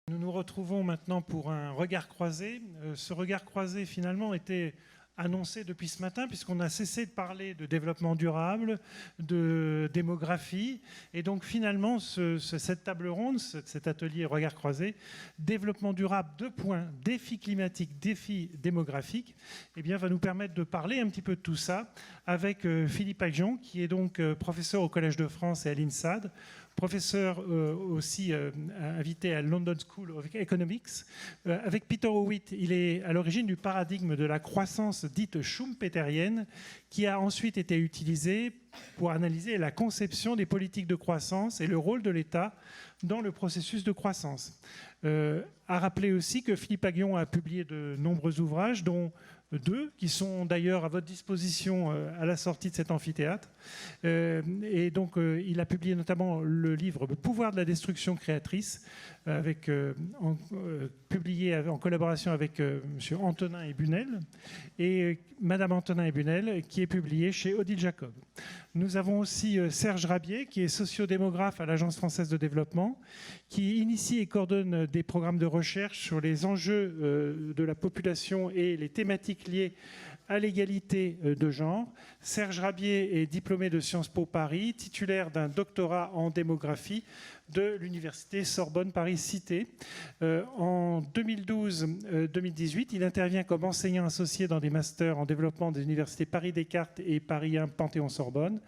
Nous nous retrouvons maintenant pour un regard croisé. Ce regard croisé, finalement, était annoncé depuis ce matin, puisqu'on a cessé de parler de développement durable, de démographie. Et donc, finalement, cette table ronde, cet atelier regard croisé, développement durable, 2 points, défi climatique, défi démographique, eh bien, va nous permettre de parler un petit peu de tout ça avec Philippe Aghion, qui est donc professeur au Collège de France et à l'INSAD, professeur aussi invité à London School of Economics. Avec Peter Howitt, il est à l'origine du paradigme de la croissance dite schumpeterienne, qui a ensuite été utilisé pour analyser la conception des politiques de croissance et le rôle de l'État dans le processus de croissance. À rappeler aussi que Philippe Aghion a publié de nombreux ouvrages, dont 2 qui sont d'ailleurs à votre disposition à la sortie de cet amphithéâtre. Et donc, il a publié notamment le livre « Le pouvoir de la destruction créatrice », publié en collaboration avec M. Antonin et Bunel, et Mme Antonin et Bunel, qui est publié chez Odile Jacob. Nous avons aussi Serge Rabier, qui est sociodémographe à l'Agence française de développement, qui initie et coordonne des programmes de recherche sur les enjeux de la population et les thématiques liées à l'égalité de genre. Serge Rabier est diplômé de Sciences Po Paris, titulaire d'un doctorat en démographie de l'université Sorbonne Paris-Cité. En 2012-2018, il intervient comme enseignant associé dans des masters en développement des universités Paris-Descartes et Paris 1 Panthéon-Sorbonne.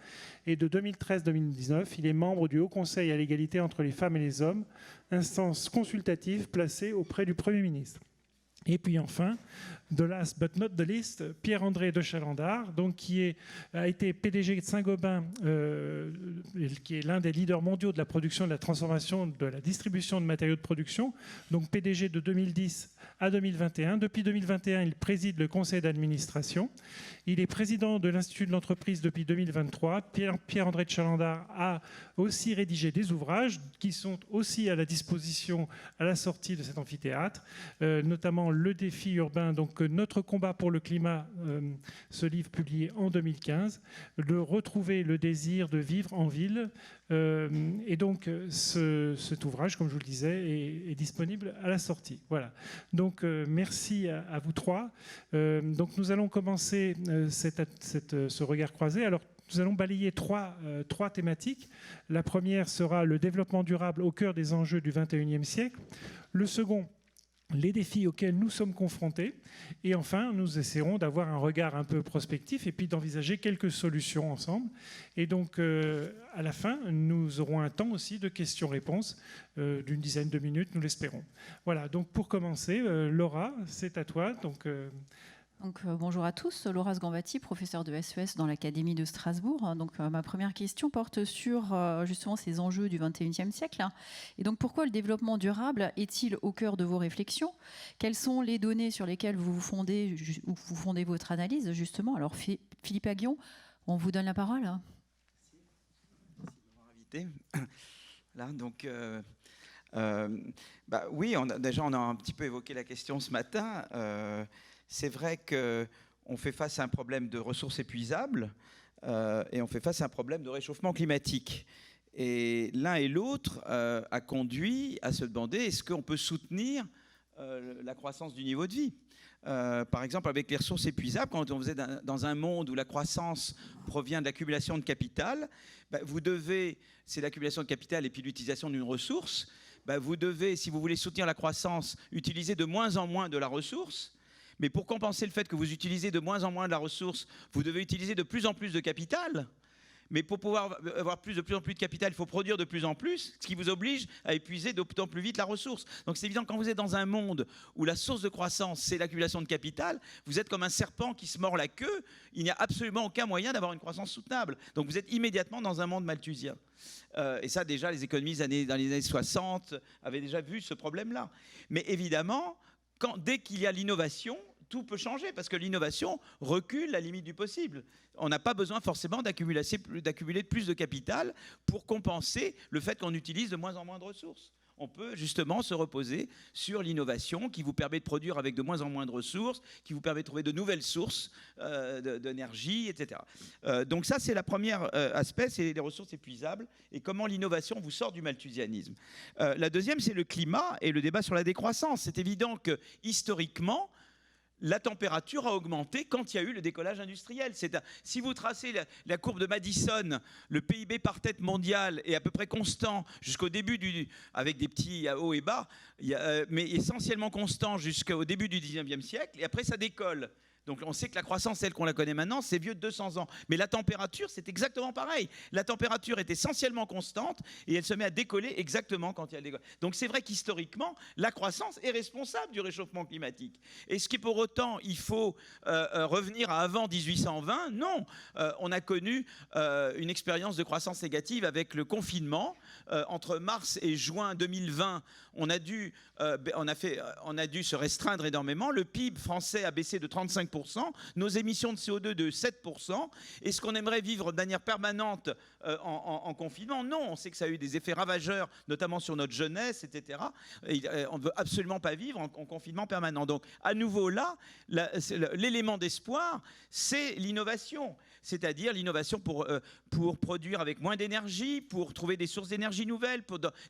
Et de 2013-2019, il est membre du Haut Conseil à l'égalité entre les femmes et les hommes, instance consultative placée auprès du Premier ministre. Et puis enfin, the last but not the least, Pierre-André de Chalandard, donc a été PDG de Saint-Gobain, qui est l'un des leaders mondiaux de la production, de la transformation, de la distribution de matériaux de production, donc PDG de 2010 à 2021. Depuis 2021, il préside le conseil d'administration. Il est président de l'Institut de l'entreprise depuis 2023. Pierre-André de Chalandard a aussi rédigé des ouvrages qui sont aussi à la disposition à la sortie de cet amphithéâtre, notamment Le défi urbain, donc Notre combat pour le climat, ce livre publié en 2015, de retrouver le désir de vivre en ville. Et donc cet ouvrage, comme je vous le disais, est disponible à la sortie. Voilà. Donc merci à vous trois. Donc nous allons commencer ce regard croisé. Alors nous allons balayer trois thématiques. La première sera le développement durable au cœur des enjeux du XXIe siècle. Le second, les défis auxquels nous sommes confrontés. Et enfin, nous essaierons d'avoir un regard un peu prospectif et puis d'envisager quelques solutions ensemble. Et donc, à la fin, nous aurons un temps aussi de questions-réponses d'une dizaine de minutes, nous l'espérons. Voilà, donc pour commencer, Laura, c'est à toi. Bonjour à tous, Laura Sgambati, professeure de SES dans l'Académie de Strasbourg. Ma première question porte sur justement ces enjeux du XXIe siècle. Et donc pourquoi le développement durable est-il au cœur de vos réflexions? Quelles sont les données sur lesquelles vous fondez votre analyse justement? Alors Philippe Aghion, on vous donne la parole. Merci de m'avoir invité. Là, donc, oui, on a un petit peu évoqué la question ce matin. C'est vrai qu'on fait face à un problème de ressources épuisables et on fait face à un problème de réchauffement climatique. Et l'un et l'autre a conduit à se demander est-ce qu'on peut soutenir la croissance du niveau de vie. Par exemple, avec les ressources épuisables, quand on faisait dans un monde où la croissance provient de l'accumulation de capital, c'est l'accumulation de capital et puis l'utilisation d'une ressource, vous devez, si vous voulez soutenir la croissance, utiliser de moins en moins de la ressource. Mais pour compenser le fait que vous utilisez de moins en moins de la ressource, vous devez utiliser de plus en plus de capital. Mais pour pouvoir avoir de plus en plus de capital, il faut produire de plus en plus, ce qui vous oblige à épuiser de plus en plus vite la ressource. Donc c'est évident, quand vous êtes dans un monde où la source de croissance, c'est l'accumulation de capital, vous êtes comme un serpent qui se mord la queue. Il n'y a absolument aucun moyen d'avoir une croissance soutenable. Donc vous êtes immédiatement dans un monde malthusien. Et ça, déjà, les économistes dans les années 60 avaient déjà vu ce problème-là. Mais évidemment, dès qu'il y a l'innovation, tout peut changer parce que l'innovation recule la limite du possible. On n'a pas besoin forcément d'accumuler plus de capital pour compenser le fait qu'on utilise de moins en moins de ressources. on peut justement se reposer sur l'innovation qui vous permet de produire avec de moins en moins de ressources, qui vous permet de trouver de nouvelles sources d'énergie, etc. Donc ça, c'est la première aspect, c'est les ressources épuisables et comment l'innovation vous sort du malthusianisme. La deuxième, c'est le climat et le débat sur la décroissance. C'est évident que historiquement, la température a augmenté quand il y a eu le décollage industriel. Si vous tracez la courbe de Madison, le PIB par tête mondial est à peu près constant jusqu'au début avec des petits hauts et bas, mais essentiellement constant jusqu'au début du 19e siècle, et après ça décolle. Donc on sait que la croissance, celle qu'on la connaît maintenant, c'est vieux de 200 ans. Mais la température, c'est exactement pareil. La température est essentiellement constante et elle se met à décoller exactement quand il y a le décollage. Donc c'est vrai qu'historiquement, la croissance est responsable du réchauffement climatique. Est-ce que pour autant, il faut revenir à avant 1820 ? Non. On a connu une expérience de croissance négative avec le confinement. Entre mars et juin 2020, on a dû se restreindre énormément. Le PIB français a baissé de 35%. Nos émissions de CO2 de 7%. Est-ce qu'on aimerait vivre de manière permanente en confinement ? Non, on sait que ça a eu des effets ravageurs, notamment sur notre jeunesse, etc. On ne veut absolument pas vivre en confinement permanent. Donc, à nouveau là, l'élément d'espoir, c'est l'innovation. C'est-à-dire l'innovation pour produire avec moins d'énergie, pour trouver des sources d'énergie nouvelles,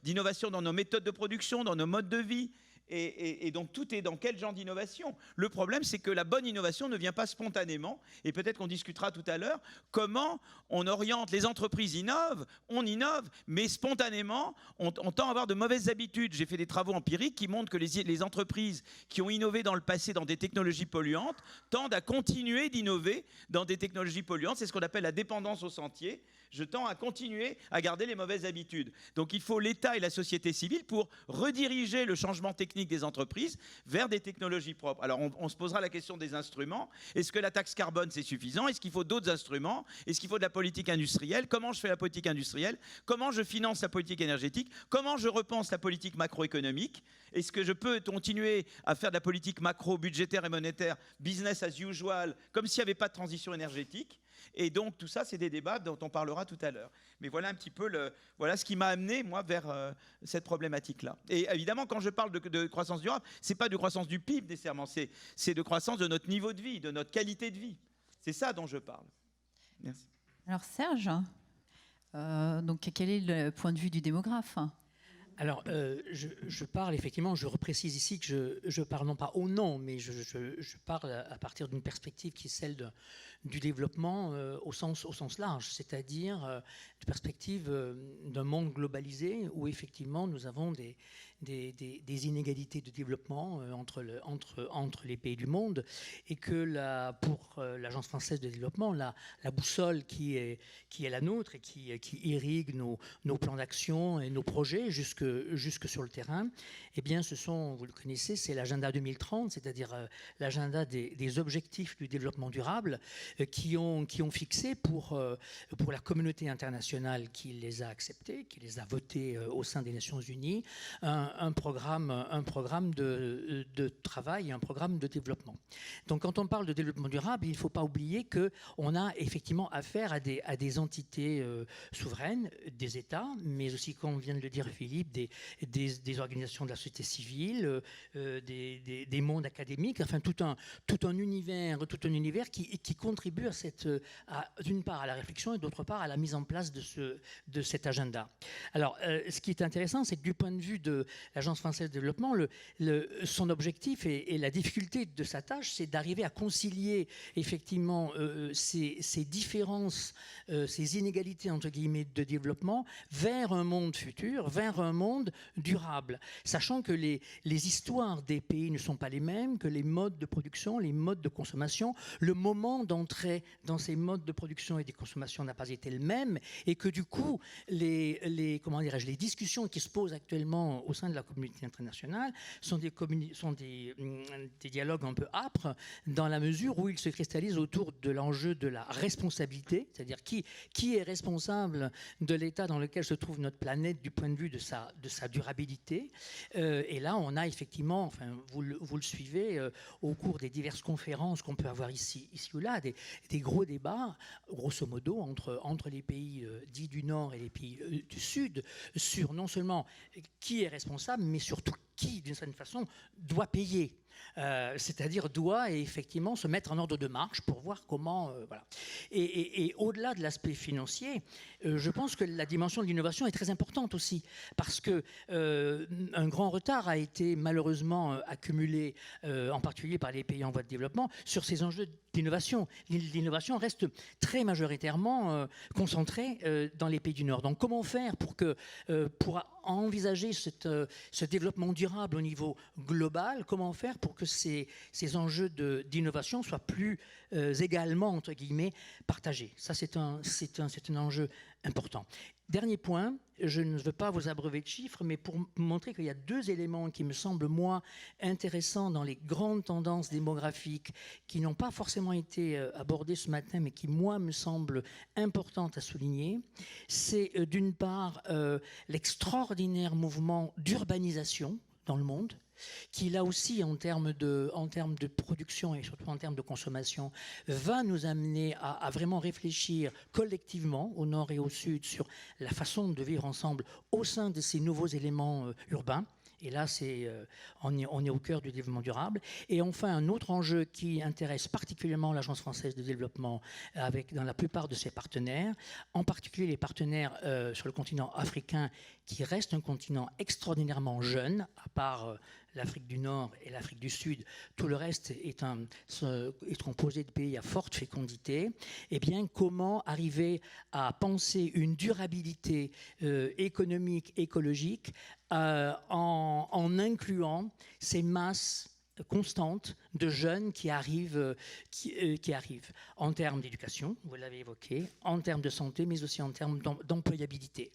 d'innovation dans nos méthodes de production, dans nos modes de vie. Et donc tout est dans quel genre d'innovation ? Le problème, c'est que la bonne innovation ne vient pas spontanément, et peut-être qu'on discutera tout à l'heure comment on oriente, les entreprises innovent, on innove, mais spontanément, on tend à avoir de mauvaises habitudes. J'ai fait des travaux empiriques qui montrent que les entreprises qui ont innové dans le passé dans des technologies polluantes tendent à continuer d'innover dans des technologies polluantes. C'est ce qu'on appelle la dépendance au sentier. Je tends à continuer à garder les mauvaises habitudes. Donc il faut l'État et la société civile pour rediriger le changement technique des entreprises vers des technologies propres. Alors on se posera la question des instruments. Est-ce que la taxe carbone c'est suffisant ? Est-ce qu'il faut d'autres instruments ? Est-ce qu'il faut de la politique industrielle ? Comment je fais la politique industrielle ? Comment je finance la politique énergétique ? Comment je repense la politique macroéconomique ? Est-ce que je peux continuer à faire de la politique macro, budgétaire et monétaire, business as usual, comme s'il n'y avait pas de transition énergétique ? Et donc tout ça, c'est des débats dont on parlera tout à l'heure. Mais voilà un petit peu voilà ce qui m'a amené, moi, vers cette problématique-là. Et évidemment, quand je parle de croissance durable, ce n'est pas de croissance du PIB nécessairement, c'est de croissance de notre niveau de vie, de notre qualité de vie. C'est ça dont je parle. Merci. Alors Serge, donc quel est le point de vue du démographe ? Alors, je parle effectivement, je reprécise ici que je parle non pas au nom, mais je parle à partir d'une perspective qui est celle du développement au sens large, c'est-à-dire une perspective d'un monde globalisé où effectivement nous avons des inégalités de développement entre les pays du monde, et que pour l'Agence française de développement, la boussole qui est la nôtre et qui irrigue nos plans d'action et nos projets jusque sur le terrain, eh bien ce sont, vous le connaissez, c'est l'agenda 2030, c'est-à-dire l'agenda des objectifs du développement durable qui ont fixé pour la communauté internationale qui les a acceptés, qui les a votés au sein des Nations Unies, un programme de travail, un programme de développement. Donc quand on parle de développement durable, il ne faut pas oublier qu'on a effectivement affaire à des entités souveraines, des États, mais aussi, comme vient de le dire Philippe, des organisations de la société civile, des mondes académiques, enfin tout un univers qui contribue d'une part à la réflexion et d'autre part à la mise en place de cet agenda. Alors, ce qui est intéressant, c'est que du point de vue de l'Agence française de développement, son objectif et la difficulté de sa tâche, c'est d'arriver à concilier effectivement ces différences, ces inégalités entre guillemets de développement vers un monde futur, vers un monde durable, sachant que les histoires des pays ne sont pas les mêmes, que les modes de production, les modes de consommation, le moment d'entrer dans ces modes de production et de consommation n'a pas été le même, et que du coup, les discussions qui se posent actuellement au sein de la communauté internationale sont des dialogues un peu âpres, dans la mesure où ils se cristallisent autour de l'enjeu de la responsabilité, c'est-à-dire qui est responsable de l'état dans lequel se trouve notre planète du point de vue de sa sa durabilité. Et là, on a effectivement, enfin, vous le suivez au cours des diverses conférences qu'on peut avoir ici ou là, des gros débats, grosso modo, entre les pays dits du Nord et les pays du Sud, sur non seulement qui est responsable, mais surtout qui, d'une certaine façon, doit payer. C'est-à-dire doit effectivement se mettre en ordre de marche pour voir comment... voilà. Et au-delà de l'aspect financier, je pense que la dimension de l'innovation est très importante aussi, parce que un grand retard a été malheureusement accumulé, en particulier par les pays en voie de développement, sur ces enjeux d'innovation. L'innovation reste très majoritairement concentrée dans les pays du Nord. Donc comment faire pour envisager ce développement durable au niveau global, comment faire pour que ces enjeux d'innovation soient plus également, entre guillemets, partagés. Ça, c'est un enjeu important. Dernier point, je ne veux pas vous abreuver de chiffres, mais pour montrer qu'il y a 2 éléments qui me semblent, moi, intéressants dans les grandes tendances démographiques qui n'ont pas forcément été abordées ce matin, mais qui, moi, me semblent importantes à souligner. C'est, d'une part, l'extraordinaire mouvement d'urbanisation dans le monde, qui là aussi, en termes de production et surtout en termes de consommation, va nous amener à vraiment réfléchir collectivement au nord et au sud sur la façon de vivre ensemble au sein de ces nouveaux éléments urbains. Et là, on est au cœur du développement durable. Et enfin, un autre enjeu qui intéresse particulièrement l'Agence française de développement dans la plupart de ses partenaires, en particulier les partenaires sur le continent africain, qui reste un continent extraordinairement jeune, à part l'Afrique du Nord et l'Afrique du Sud. Tout le reste est composé de pays à forte fécondité. Eh bien, comment arriver à penser une durabilité économique, écologique, en incluant ces masses constantes de jeunes qui arrivent en termes d'éducation, vous l'avez évoqué, en termes de santé, mais aussi en termes d'employabilité.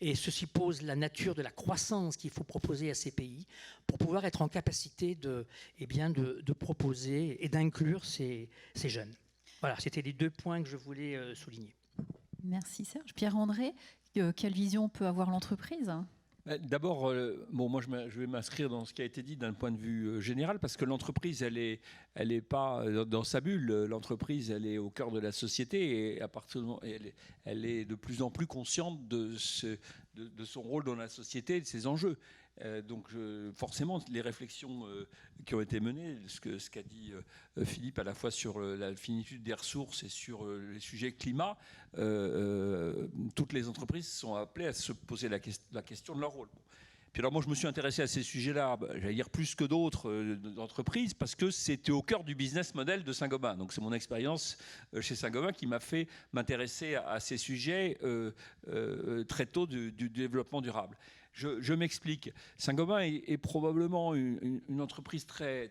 Et ceci pose la nature de la croissance qu'il faut proposer à ces pays pour pouvoir être en capacité de proposer et d'inclure ces jeunes. Voilà, c'était les 2 points que je voulais souligner. Merci Serge. Pierre-André, quelle vision peut avoir l'entreprise ? D'abord, moi je vais m'inscrire dans ce qui a été dit d'un point de vue général, parce que l'entreprise, elle est pas dans sa bulle. L'entreprise, elle est au cœur de la société et à partir du moment, elle est de plus en plus consciente de son rôle dans la société et de ses enjeux. Donc forcément, les réflexions qui ont été menées, ce qu'a dit Philippe à la fois sur la finitude des ressources et sur les sujets climat, toutes les entreprises sont appelées à se poser la question de leur rôle. Puis alors moi, je me suis intéressé à ces sujets-là, j'allais dire plus que d'autres entreprises, parce que c'était au cœur du business model de Saint-Gobain. Donc c'est mon expérience chez Saint-Gobain qui m'a fait m'intéresser à ces sujets très tôt du développement durable. Je m'explique. Saint-Gobain est probablement une entreprise très,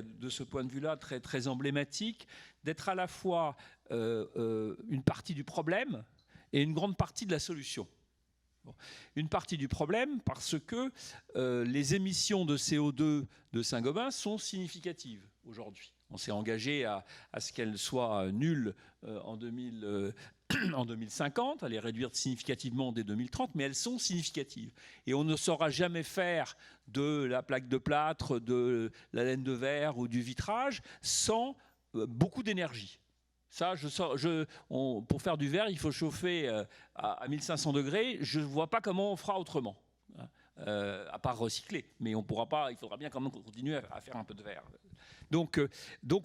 de ce point de vue-là, très, très emblématique, d'être à la fois une partie du problème et une grande partie de la solution. Bon. Une partie du problème parce que les émissions de CO2 de Saint-Gobain sont significatives aujourd'hui. On s'est engagé à ce qu'elles soient nulles en 2050, à les réduire significativement dès 2030, mais elles sont significatives. Et on ne saura jamais faire de la plaque de plâtre, de la laine de verre ou du vitrage sans beaucoup d'énergie. Ça, pour faire du verre, il faut chauffer à 1500 degrés. Je ne vois pas comment on fera autrement, à part recycler. Mais on pourra pas, il faudra bien quand même continuer à faire un peu de verre. Donc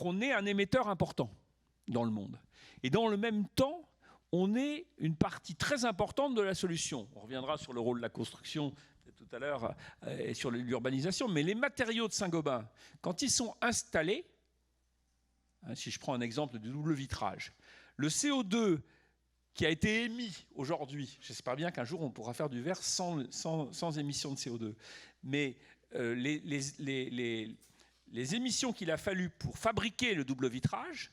on est un émetteur important dans le monde. Et dans le même temps, on est une partie très importante de la solution. On reviendra sur le rôle de la construction tout à l'heure et sur l'urbanisation. Mais les matériaux de Saint-Gobain, quand ils sont installés, si je prends un exemple du double vitrage, le CO2 qui a été émis aujourd'hui, j'espère bien qu'un jour on pourra faire du verre sans émission de CO2, mais les émissions qu'il a fallu pour fabriquer le double vitrage,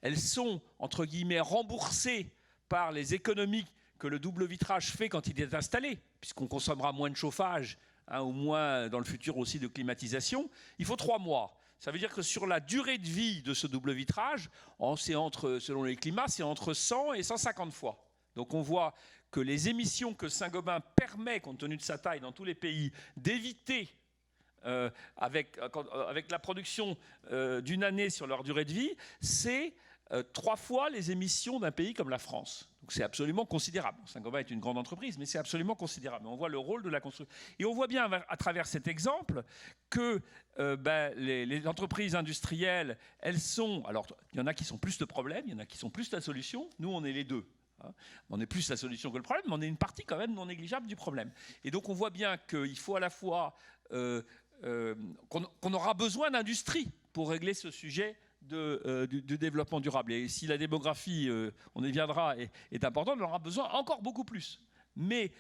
elles sont, entre guillemets, remboursées par les économies que le double vitrage fait quand il est installé, puisqu'on consommera moins de chauffage, ou moins dans le futur aussi de climatisation. Il faut 3 mois. Ça veut dire que sur la durée de vie de ce double vitrage, selon les climats, c'est entre 100 et 150 fois. Donc on voit que les émissions que Saint-Gobain permet, compte tenu de sa taille dans tous les pays, d'éviter avec la production d'une année sur leur durée de vie, c'est 3 fois les émissions d'un pays comme la France. Donc c'est absolument considérable. Saint-Gobain est une grande entreprise, mais c'est absolument considérable. On voit le rôle de la construction. Et on voit bien à travers cet exemple que les entreprises industrielles, elles sont... Alors, il y en a qui sont plus de problèmes, il y en a qui sont plus la solution. Nous, on est les deux. On est plus la solution que le problème, mais on est une partie quand même non négligeable du problème. Et donc on voit bien qu'il faut à la fois... qu'on aura besoin d'industrie pour régler ce sujet du développement durable. Et si la démographie, on y viendra, est importante, on aura besoin encore beaucoup plus. Mais,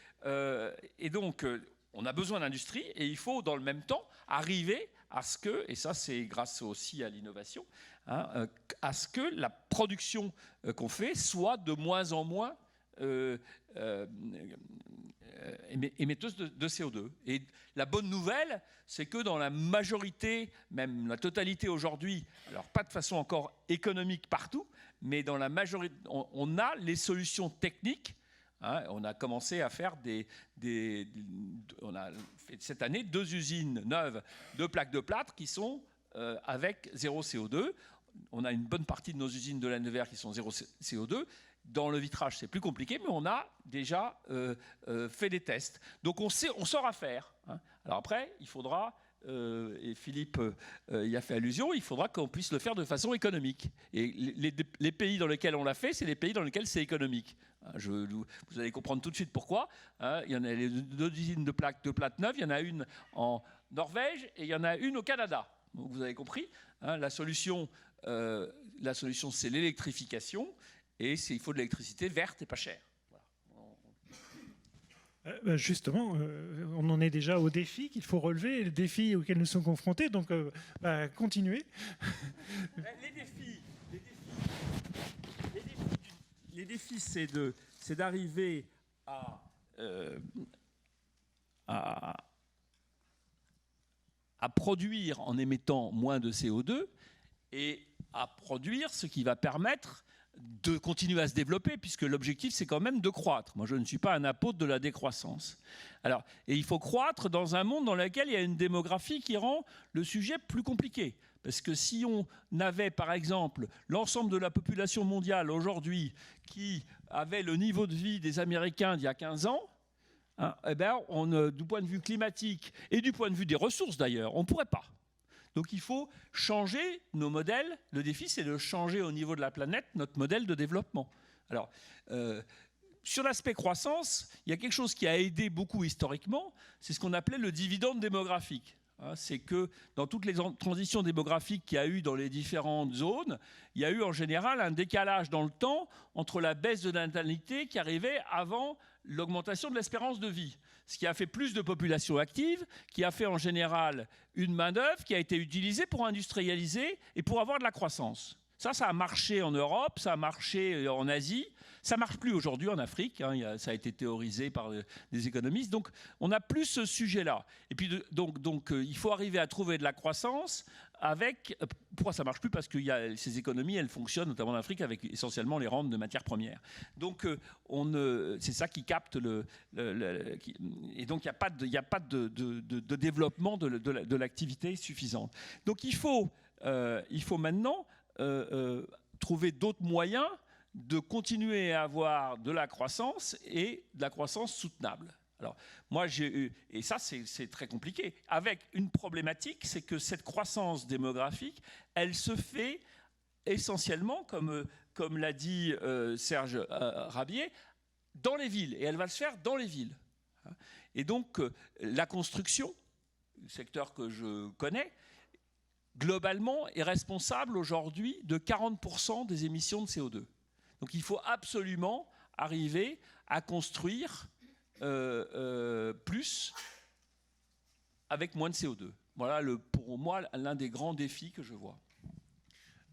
et donc, on a besoin d'industrie et il faut, dans le même temps, arriver à ce que, et ça c'est grâce aussi à l'innovation, à ce que la production qu'on fait soit de moins en moins émetteuse de CO2. Et la bonne nouvelle, c'est que dans la majorité, même la totalité aujourd'hui, alors pas de façon encore économique partout, mais dans la majorité, on a les solutions techniques. On a commencé à faire on a fait cette année 2 usines neuves de plaques de plâtre qui sont avec 0 CO2. On a une bonne partie de nos usines de laine de verre qui sont 0 CO2. Dans le vitrage, c'est plus compliqué, mais on a déjà fait des tests. Donc on saura faire. Alors après, il faudra, et Philippe y a fait allusion, il faudra qu'on puisse le faire de façon économique. Et les pays dans lesquels on l'a fait, c'est les pays dans lesquels c'est économique. Vous allez comprendre tout de suite pourquoi. Il y en a les 2 usines de plâtre neuves, il y en a une en Norvège et il y en a une au Canada. Donc vous avez compris, la solution c'est l'électrification. Et il faut de l'électricité verte et pas chère. Voilà. Justement, on en est déjà aux défis qu'il faut relever, les défis auxquels nous sommes confrontés. Donc, continuez. Les défis, c'est d'arriver à produire en émettant moins de CO2 et à produire ce qui va permettre de continuer à se développer, puisque l'objectif, c'est quand même de croître. Moi, je ne suis pas un apôtre de la décroissance. Alors, et il faut croître dans un monde dans lequel il y a une démographie qui rend le sujet plus compliqué. Parce que si on avait, par exemple, l'ensemble de la population mondiale aujourd'hui qui avait le niveau de vie des Américains d'il y a 15 ans, du point de vue climatique et du point de vue des ressources d'ailleurs, on ne pourrait pas. Donc il faut changer nos modèles. Le défi, c'est de changer au niveau de la planète notre modèle de développement. Alors, sur l'aspect croissance, il y a quelque chose qui a aidé beaucoup historiquement, c'est ce qu'on appelait le dividende démographique. C'est que dans toutes les transitions démographiques qu'il y a eu dans les différentes zones, il y a eu en général un décalage dans le temps entre la baisse de natalité qui arrivait avant l'augmentation de l'espérance de vie. Ce qui a fait plus de population active, qui a fait en général une main-d'œuvre qui a été utilisée pour industrialiser et pour avoir de la croissance. Ça a marché en Europe, ça a marché en Asie, ça ne marche plus aujourd'hui en Afrique, ça a été théorisé par des économistes. Donc on n'a plus ce sujet-là. Et puis donc il faut arriver à trouver de la croissance avec... Pourquoi ça ne marche plus? Parce que ces économies, elles fonctionnent notamment en Afrique avec essentiellement les rentes de matières premières. Donc c'est ça qui capte et donc il n'y a pas de développement de l'activité suffisante. Donc il faut maintenant trouver d'autres moyens de continuer à avoir de la croissance et de la croissance soutenable. Alors, moi, et ça, c'est très compliqué, avec une problématique, c'est que cette croissance démographique, elle se fait essentiellement, comme l'a dit Serge Rabier, dans les villes, et elle va se faire dans les villes. Et donc, la construction, le secteur que je connais, globalement, est responsable aujourd'hui de 40% des émissions de CO2. Donc il faut absolument arriver à construire plus avec moins de CO2. Voilà pour moi l'un des grands défis que je vois.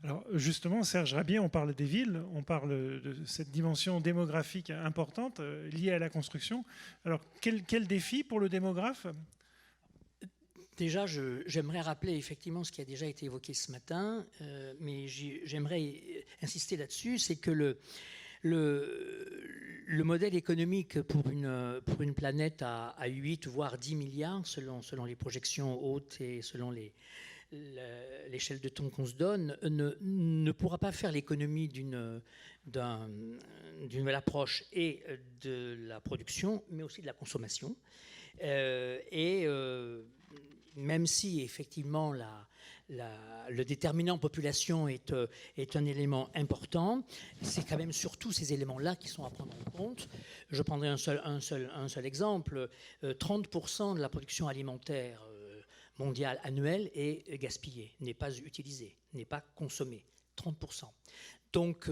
Alors justement, Serge Rabier, on parle des villes, on parle de cette dimension démographique importante liée à la construction. Alors quel défi pour le démographe ? Déjà, j'aimerais rappeler effectivement ce qui a déjà été évoqué ce matin, mais j'aimerais insister là-dessus, c'est que Le modèle économique pour une planète à 8 voire 10 milliards, selon les projections hautes et selon l'échelle de temps qu'on se donne, ne pourra pas faire l'économie d'une nouvelle approche et de la production, mais aussi de la consommation. Même si effectivement le déterminant population est un élément important, c'est quand même surtout ces éléments-là qui sont à prendre en compte. Je prendrai un seul exemple. 30% de la production alimentaire mondiale annuelle est gaspillée, n'est pas utilisée, n'est pas consommée. 30%. Donc,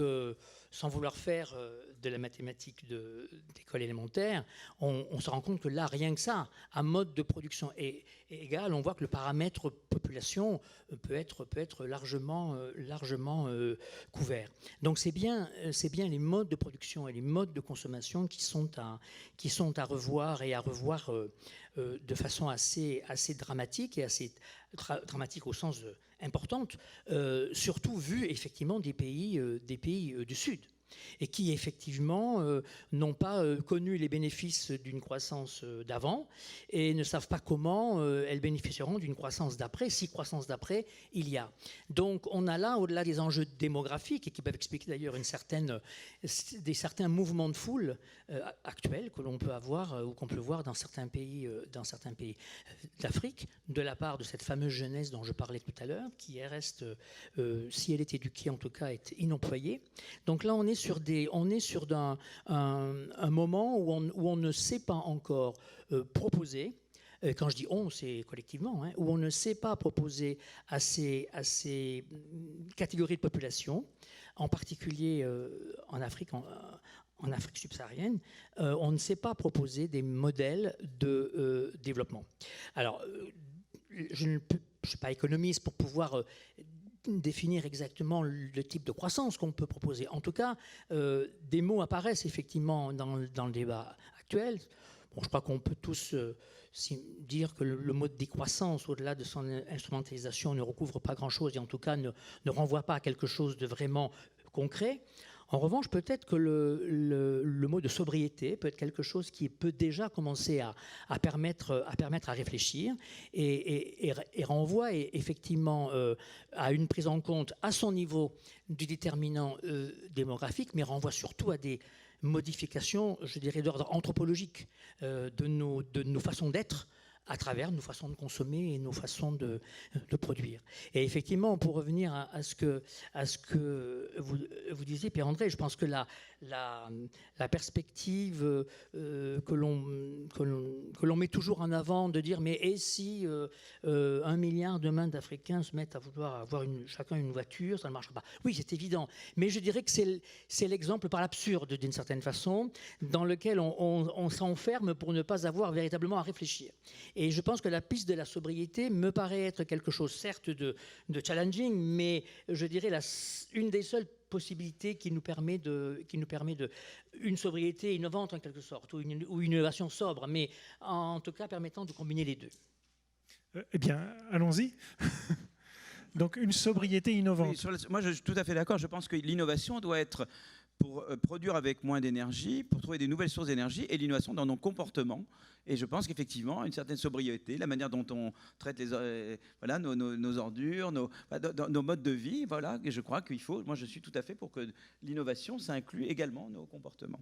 sans vouloir faire de la mathématique d'école élémentaire, on se rend compte que là, rien que ça, un mode de production est égal, on voit que le paramètre population peut être largement couvert. Donc, c'est bien les modes de production et les modes de consommation qui sont à revoir et à revoir de façon assez dramatique et assez dramatique au sens importante, surtout vu effectivement des pays du Sud, et qui effectivement n'ont pas connu les bénéfices d'une croissance d'avant et ne savent pas comment elles bénéficieront d'une croissance d'après, si croissance d'après il y a. Donc on a là, au-delà des enjeux démographiques, et qui peuvent expliquer d'ailleurs certains mouvements de foule actuels que l'on peut avoir ou qu'on peut voir dans certains pays d'Afrique, de la part de cette fameuse jeunesse dont je parlais tout à l'heure, qui reste, si elle est éduquée en tout cas, est inemployée. Donc là on est sur un moment où on ne sait pas encore proposer, quand je dis on, c'est collectivement, où on ne sait pas proposer à ces catégories de population, en particulier en Afrique, en Afrique subsaharienne, on ne sait pas proposer des modèles de développement. Alors, je ne suis pas économiste pour pouvoir définir exactement le type de croissance qu'on peut proposer. En tout cas, des mots apparaissent effectivement dans le débat actuel. Bon, je crois qu'on peut tous dire que le mot de décroissance, au-delà de son instrumentalisation, ne recouvre pas grand-chose et en tout cas ne renvoie pas à quelque chose de vraiment concret. En revanche, peut-être que le mot de sobriété peut être quelque chose qui peut déjà commencer à permettre à réfléchir et renvoie effectivement à une prise en compte à son niveau du déterminant démographique, mais renvoie surtout à des modifications, je dirais, d'ordre anthropologique de nos façons d'être, à travers nos façons de consommer et nos façons de produire. Et effectivement, pour revenir à ce que vous disiez, Pierre-André, je pense que la perspective que l'on met toujours en avant, de dire mais et si 1 milliard demain d'Africains se mettent à vouloir avoir chacun une voiture, ça ne marchera pas. Oui, c'est évident, mais je dirais que c'est l'exemple par l'absurde d'une certaine façon, dans lequel on s'enferme pour ne pas avoir véritablement à réfléchir. Et je pense que la piste de la sobriété me paraît être quelque chose, certes, de challenging, mais je dirais une des seules possibilités qui nous permet une sobriété innovante en quelque sorte, ou une innovation sobre, mais en tout cas permettant de combiner les deux. Eh bien, allons-y. Donc une sobriété innovante. Oui, moi je suis tout à fait d'accord, je pense que l'innovation doit être pour produire avec moins d'énergie, pour trouver des nouvelles sources d'énergie, et l'innovation dans nos comportements. Et je pense qu'effectivement, une certaine sobriété, la manière dont on traite nos ordures, nos modes de vie, voilà, et je crois qu'il faut, moi je suis tout à fait pour que l'innovation, ça inclut également nos comportements.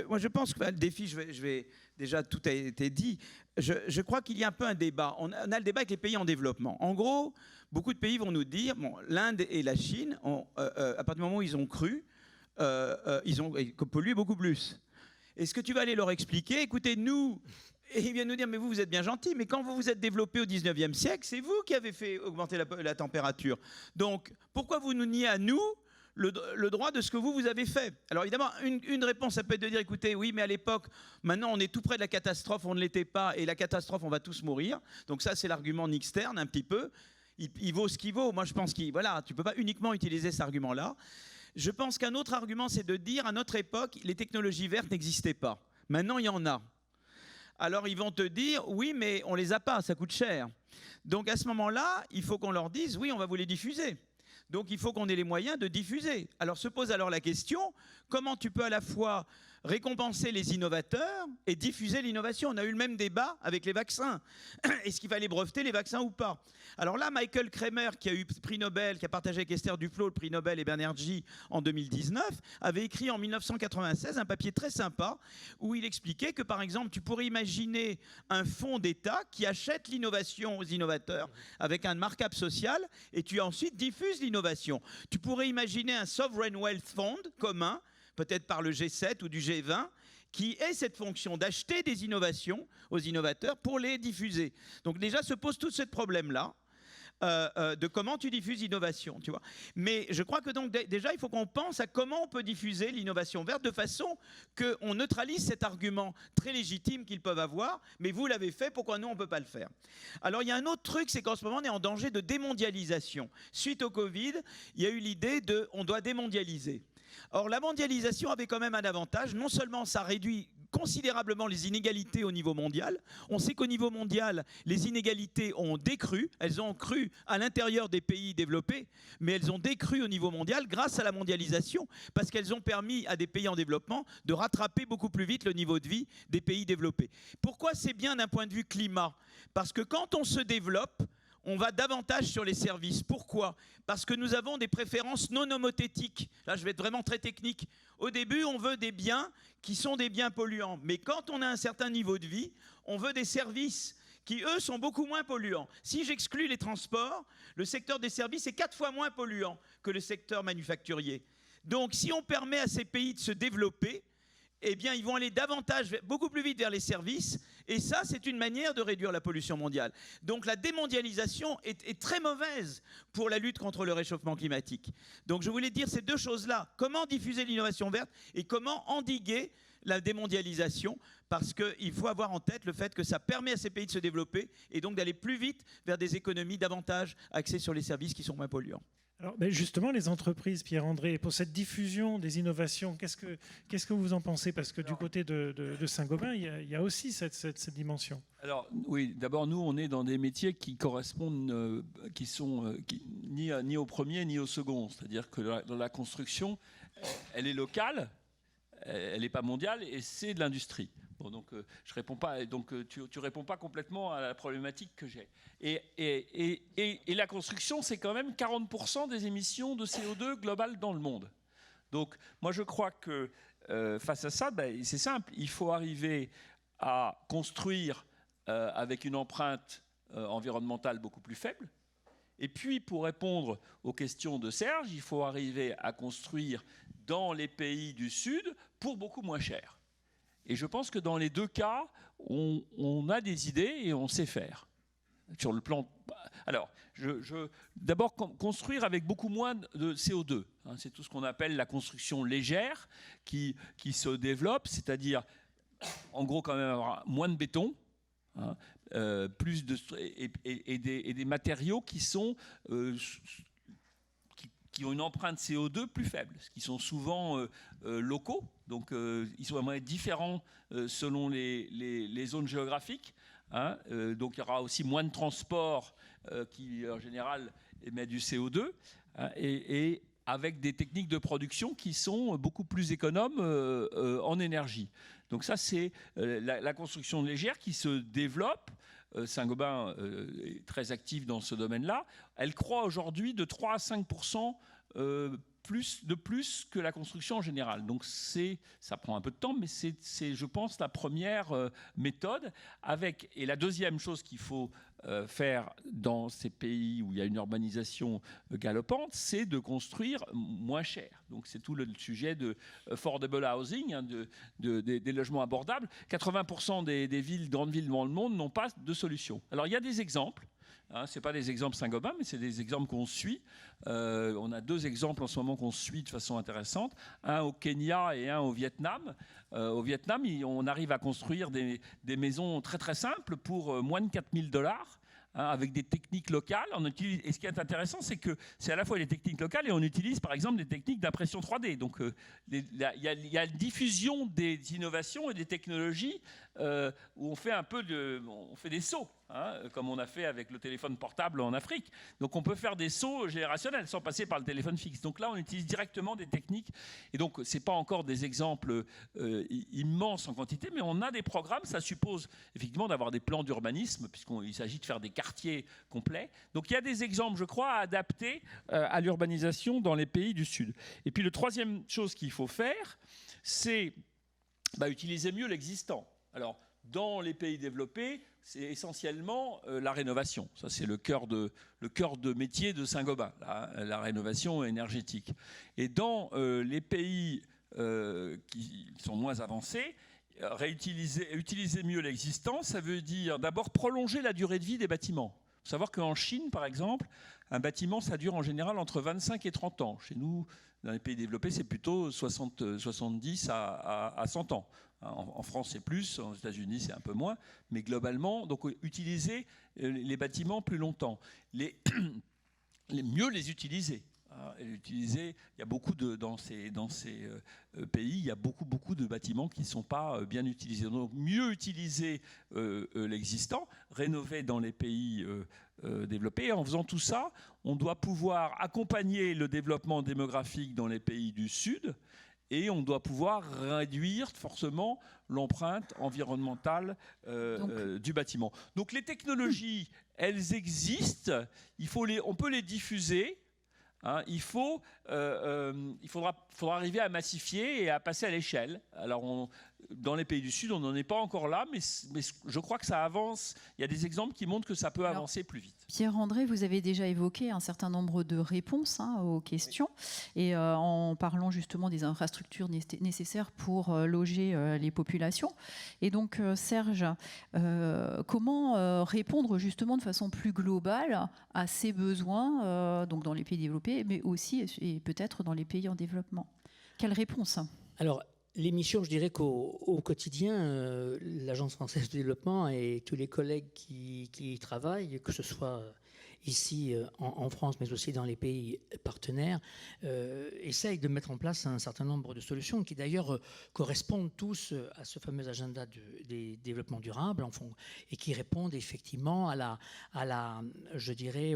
Moi je pense que le défi, déjà tout a été dit, je crois qu'il y a un peu un débat. On a le débat avec les pays en développement. En gros, beaucoup de pays vont nous dire, bon, l'Inde et la Chine, à partir du moment où ils ont cru, ils ont pollué beaucoup plus. Est-ce que tu vas aller leur expliquer, écoutez, nous, et ils viennent nous dire, mais vous êtes bien gentils, mais quand vous vous êtes développés au 19e siècle, c'est vous qui avez fait augmenter la température. Donc, pourquoi vous nous niez à nous le droit de ce que vous avez fait? Alors évidemment, une réponse, ça peut être de dire, écoutez, oui, mais à l'époque, maintenant on est tout près de la catastrophe, on ne l'était pas, et la catastrophe, on va tous mourir. Donc ça, c'est l'argument nixterne, un petit peu. Il vaut ce qu'il vaut. Moi, je pense tu ne peux pas uniquement utiliser cet argument-là. Je pense qu'un autre argument, c'est de dire, à notre époque, les technologies vertes n'existaient pas. Maintenant, il y en a. Alors, ils vont te dire, oui, mais on ne les a pas, ça coûte cher. Donc, à ce moment-là, il faut qu'on leur dise, oui, on va vous les diffuser. Donc il faut qu'on ait les moyens de diffuser. Alors se pose alors la question, comment tu peux à la fois récompenser les innovateurs et diffuser l'innovation? On a eu le même débat avec les vaccins. Est-ce qu'il fallait breveter les vaccins ou pas? Alors là, Michael Kremer, qui a eu le prix Nobel, qui a partagé avec Esther Duflo le prix Nobel et Banerjee en 2019, avait écrit en 1996 un papier très sympa où il expliquait que, par exemple, tu pourrais imaginer un fonds d'État qui achète l'innovation aux innovateurs avec un markup social et tu ensuite diffuses l'innovation. Tu pourrais imaginer un Sovereign Wealth Fund commun, peut-être par le G7 ou du G20, qui ait cette fonction d'acheter des innovations aux innovateurs pour les diffuser. Donc déjà se pose tout ce problème-là de comment tu diffuses l'innovation, tu vois. Mais je crois que donc déjà il faut qu'on pense à comment on peut diffuser l'innovation verte de façon qu'on neutralise cet argument très légitime qu'ils peuvent avoir, mais vous l'avez fait, pourquoi nous on ne peut pas le faire? Alors il y a un autre truc, c'est qu'en ce moment on est en danger de démondialisation. Suite au Covid, il y a eu l'idée de on doit démondialiser. Or, la mondialisation avait quand même un avantage. Non seulement ça réduit considérablement les inégalités au niveau mondial. On sait qu'au niveau mondial, les inégalités ont décru. Elles ont cru à l'intérieur des pays développés, mais elles ont décru au niveau mondial grâce à la mondialisation, parce qu'elles ont permis à des pays en développement de rattraper beaucoup plus vite le niveau de vie des pays développés. Pourquoi c'est bien d'un point de vue climat? Parce que quand on se développe, on va davantage sur les services. Pourquoi? Parce que nous avons des préférences non homothétiques. Là, je vais être vraiment très technique. Au début, on veut des biens qui sont des biens polluants. Mais quand on a un certain niveau de vie, on veut des services qui, eux, sont beaucoup moins polluants. Si j'exclus les transports, le secteur des services est 4 fois moins polluant que le secteur manufacturier. Donc, si on permet à ces pays de se développer, eh bien, ils vont aller davantage, beaucoup plus vite vers les services. Et ça, c'est une manière de réduire la pollution mondiale. Donc la démondialisation est très mauvaise pour la lutte contre le réchauffement climatique. Donc je voulais dire ces deux choses-là. Comment diffuser l'innovation verte et comment endiguer la démondialisation, parce qu'il faut avoir en tête le fait que ça permet à ces pays de se développer et donc d'aller plus vite vers des économies davantage axées sur les services qui sont moins polluants. Alors, mais justement, les entreprises, Pierre-André, pour cette diffusion des innovations, qu'est-ce que vous en pensez? Parce que du côté de Saint-Gobain, il y a aussi cette dimension. Alors oui, d'abord nous, on est dans des métiers qui correspondent, qui sont ni au premier ni au second. C'est-à-dire que dans la construction, elle est locale, elle n'est pas mondiale et c'est de l'industrie. Bon, donc je réponds pas. Donc tu réponds pas complètement à la problématique que j'ai. Et la construction, c'est quand même 40% des émissions de CO2 globales dans le monde. Donc moi je crois que face à ça, c'est simple. Il faut arriver à construire avec une empreinte environnementale beaucoup plus faible. Et puis pour répondre aux questions de Serge, il faut arriver à construire dans les pays du Sud pour beaucoup moins cher. Et je pense que dans les deux cas, on a des idées et on sait faire. Sur le plan... Alors, d'abord, construire avec beaucoup moins de CO2. Hein, c'est tout ce qu'on appelle la construction légère qui se développe, c'est-à-dire, en gros, quand même avoir moins de béton, hein, plus de, et des matériaux qui sont... qui ont une empreinte CO2 plus faible, qui sont souvent locaux, donc ils sont vraiment différents selon les zones géographiques. Hein, donc il y aura aussi moins de transport qui, en général, émet du CO2, hein, et avec des techniques de production qui sont beaucoup plus économes en énergie. Donc ça, c'est la construction légère qui se développe. Saint-Gobain est très actif dans ce domaine-là. Elle croît aujourd'hui de 3 à 5% de plus que la construction en général. Donc ça prend un peu de temps, mais c'est je pense, la première méthode. Et la deuxième chose qu'il faut faire dans ces pays où il y a une urbanisation galopante, c'est de construire moins cher. Donc c'est tout le sujet de affordable housing, hein, des logements abordables. 80% des grandes villes dans le monde n'ont pas de solution. Alors il y a des exemples. Hein, ce n'est pas des exemples Saint-Gobain, mais c'est des exemples qu'on suit. On a 2 exemples en ce moment qu'on suit de façon intéressante. Un au Kenya et un au Vietnam. Au Vietnam, on arrive à construire des maisons très très simples pour moins de $4 000. Hein, avec des techniques locales. Et ce qui est intéressant, c'est que c'est à la fois des techniques locales et on utilise par exemple des techniques d'impression 3D. Donc il y a une diffusion des innovations et des technologies où on fait des sauts. hein, comme on a fait avec le téléphone portable en Afrique. Donc on peut faire des sauts générationnels sans passer par le téléphone fixe. Donc là, on utilise directement des techniques. Et donc, ce n'est pas encore des exemples immenses en quantité, mais on a des programmes. Ça suppose effectivement d'avoir des plans d'urbanisme, puisqu'il s'agit de faire des quartiers complets. Donc il y a des exemples, je crois, adaptés à l'urbanisation dans les pays du Sud. Et puis, la troisième chose qu'il faut faire, c'est utiliser mieux l'existant. Alors, dans les pays développés, c'est essentiellement la rénovation. Ça, c'est le cœur de métier de Saint-Gobain, la rénovation énergétique. Et dans les pays qui sont moins avancés, utiliser mieux l'existant, ça veut dire d'abord prolonger la durée de vie des bâtiments. Il faut savoir qu'en Chine, par exemple, un bâtiment, ça dure en général entre 25 et 30 ans. Chez nous, dans les pays développés, c'est plutôt 70 à 100 ans. En France, c'est plus, aux États-Unis, c'est un peu moins, mais globalement, donc utiliser les bâtiments plus longtemps, mieux les utiliser. Il y a beaucoup dans ces pays, il y a beaucoup de bâtiments qui ne sont pas bien utilisés. Donc mieux utiliser l'existant, rénover dans les pays développés. Et en faisant tout ça, on doit pouvoir accompagner le développement démographique dans les pays du Sud. Et on doit pouvoir réduire forcément l'empreinte environnementale du bâtiment. Donc les technologies, elles existent. On peut les diffuser. Hein, il faudra arriver à massifier et à passer à l'échelle. Alors, dans les pays du Sud, on n'en est pas encore là, mais je crois que ça avance. Il y a des exemples qui montrent que ça peut avancer plus vite. Pierre-André, vous avez déjà évoqué un certain nombre de réponses aux questions, et en parlant justement des infrastructures nécessaires pour loger les populations. Et donc, Serge, comment répondre justement de façon plus globale à ces besoins donc dans les pays développés, mais aussi et peut-être dans les pays en développement? Quelle réponse? Alors, l'émission, je dirais qu'au quotidien, l'Agence française de développement et tous les collègues qui y travaillent, que ce soit ici en France, mais aussi dans les pays partenaires, essayent de mettre en place un certain nombre de solutions qui d'ailleurs correspondent tous à ce fameux agenda des développements durables et qui répondent effectivement je dirais,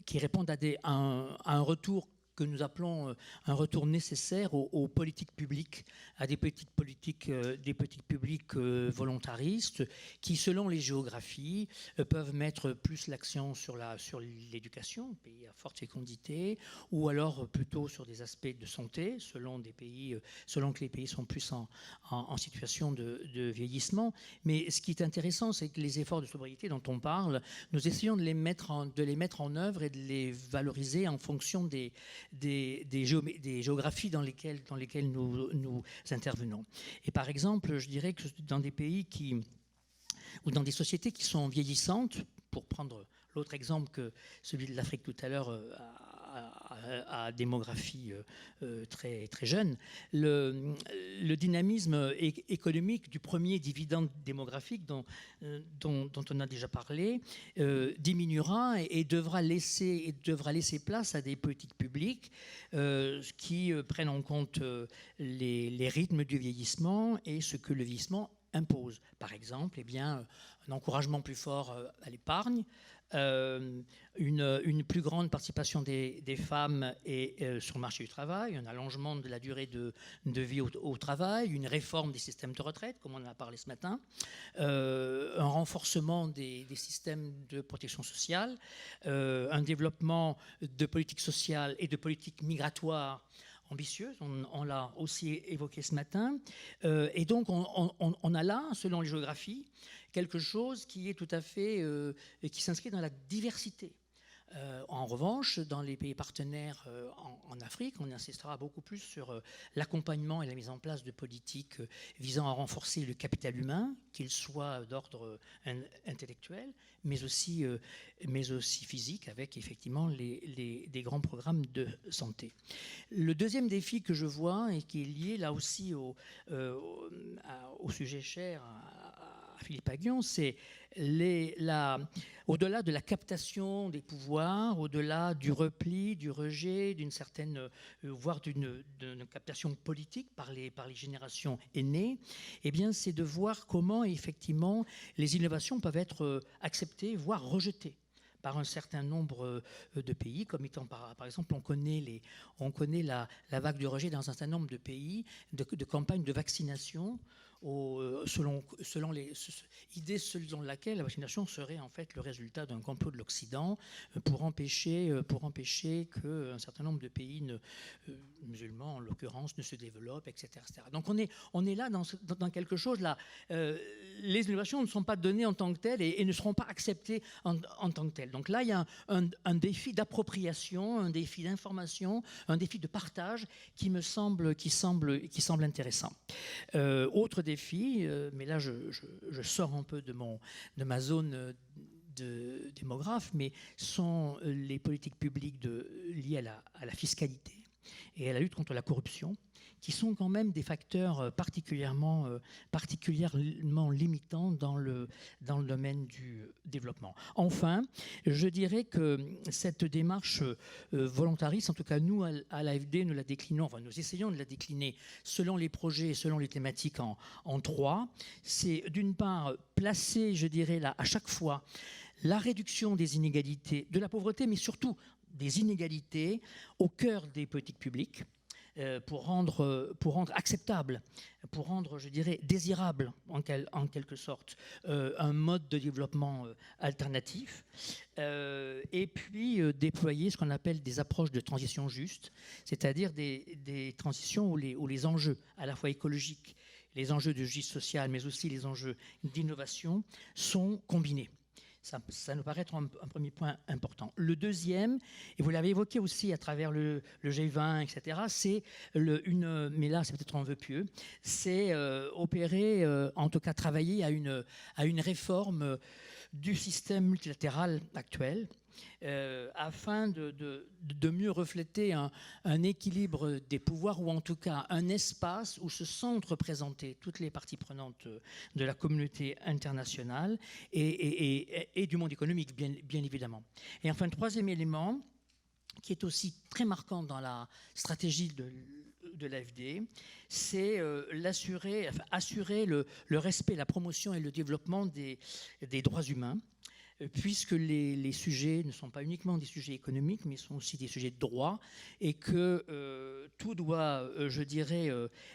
qui répondent à un retour que nous appelons un retour nécessaire aux politiques publiques, à des politiques publiques volontaristes qui, selon les géographies, peuvent mettre plus l'accent sur l'éducation, pays à forte fécondité, ou alors plutôt sur des aspects de santé, selon que les pays sont plus en situation de vieillissement. Mais ce qui est intéressant, c'est que les efforts de sobriété dont on parle, nous essayons de les mettre en œuvre et de les valoriser en fonction des géographies dans lesquelles nous intervenons. Et par exemple, je dirais que dans des pays ou dans des sociétés qui sont vieillissantes, pour prendre l'autre exemple que celui de l'Afrique tout à l'heure, à démographie très, très jeune, le dynamisme économique du premier dividende démographique dont on a déjà parlé diminuera et devra laisser place à des politiques publiques qui prennent en compte les rythmes du vieillissement et ce que le vieillissement impose. Par exemple, un encouragement plus fort à l'épargne, une plus grande participation des femmes sur le marché du travail, un allongement de la durée de vie au travail, une réforme des systèmes de retraite, comme on en a parlé ce matin, un renforcement des systèmes de protection sociale, un développement de politiques sociales et de politiques migratoires ambitieuse, on l'a aussi évoqué ce matin, et donc on a là, selon les géographies, quelque chose qui est tout à fait, qui s'inscrit dans la diversité. En revanche, dans les pays partenaires en Afrique, on insistera beaucoup plus sur l'accompagnement et la mise en place de politiques visant à renforcer le capital humain, qu'il soit d'ordre intellectuel, mais aussi physique, avec effectivement des grands programmes de santé. Le deuxième défi que je vois, et qui est lié là aussi au sujet cher Philippe Aghion, c'est au-delà de la captation des pouvoirs, au-delà du repli, du rejet, d'une certaine, voire d'une captation politique par les générations aînées, eh bien, c'est de voir comment, effectivement, les innovations peuvent être acceptées, voire rejetées par un certain nombre de pays, comme étant par exemple, on connaît la vague de rejet dans un certain nombre de pays, de campagnes de vaccination, selon l'idée selon laquelle la vaccination serait en fait le résultat d'un complot de l'Occident pour empêcher qu'un certain nombre de pays musulmans en l'occurrence ne se développent, etc., etc. Donc on est là dans quelque chose là. Les innovations ne sont pas données en tant que telles et ne seront pas acceptées en tant que telles. Donc là il y a un défi d'appropriation, un défi d'information, un défi de partage qui semble intéressant. Autre défi, mais là je sors un peu de ma zone de démographe, mais sont les politiques publiques liées à la fiscalité et à la lutte contre la corruption, qui sont quand même des facteurs particulièrement limitants dans le domaine du développement. Enfin, je dirais que cette démarche volontariste, en tout cas nous à l'AFD, nous la déclinons, enfin nous essayons de la décliner selon les projets et selon les thématiques en trois. C'est d'une part placer, je dirais là, à chaque fois, la réduction des inégalités, de la pauvreté, mais surtout des inégalités au cœur des politiques publiques, pour rendre acceptable, pour rendre, je dirais, désirable en quelque sorte, un mode de développement alternatif, et puis déployer ce qu'on appelle des approches de transition juste, c'est-à-dire des transitions où les enjeux à la fois écologiques, les enjeux de justice sociale, mais aussi les enjeux d'innovation sont combinés. Ça nous paraît être un premier point important. Le deuxième, et vous l'avez évoqué aussi à travers le G20, etc., c'est mais là c'est peut-être un vœu pieux, c'est opérer, en tout cas travailler à une réforme du système multilatéral actuel, afin de mieux refléter un équilibre des pouvoirs, ou en tout cas un espace où se sont représentées toutes les parties prenantes de la communauté internationale et du monde économique, bien évidemment. Et enfin, le troisième élément, qui est aussi très marquant dans la stratégie de l'AFD, c'est assurer le respect, la promotion et le développement des droits humains, puisque les sujets ne sont pas uniquement des sujets économiques, mais sont aussi des sujets de droit, et que tout doit, je dirais,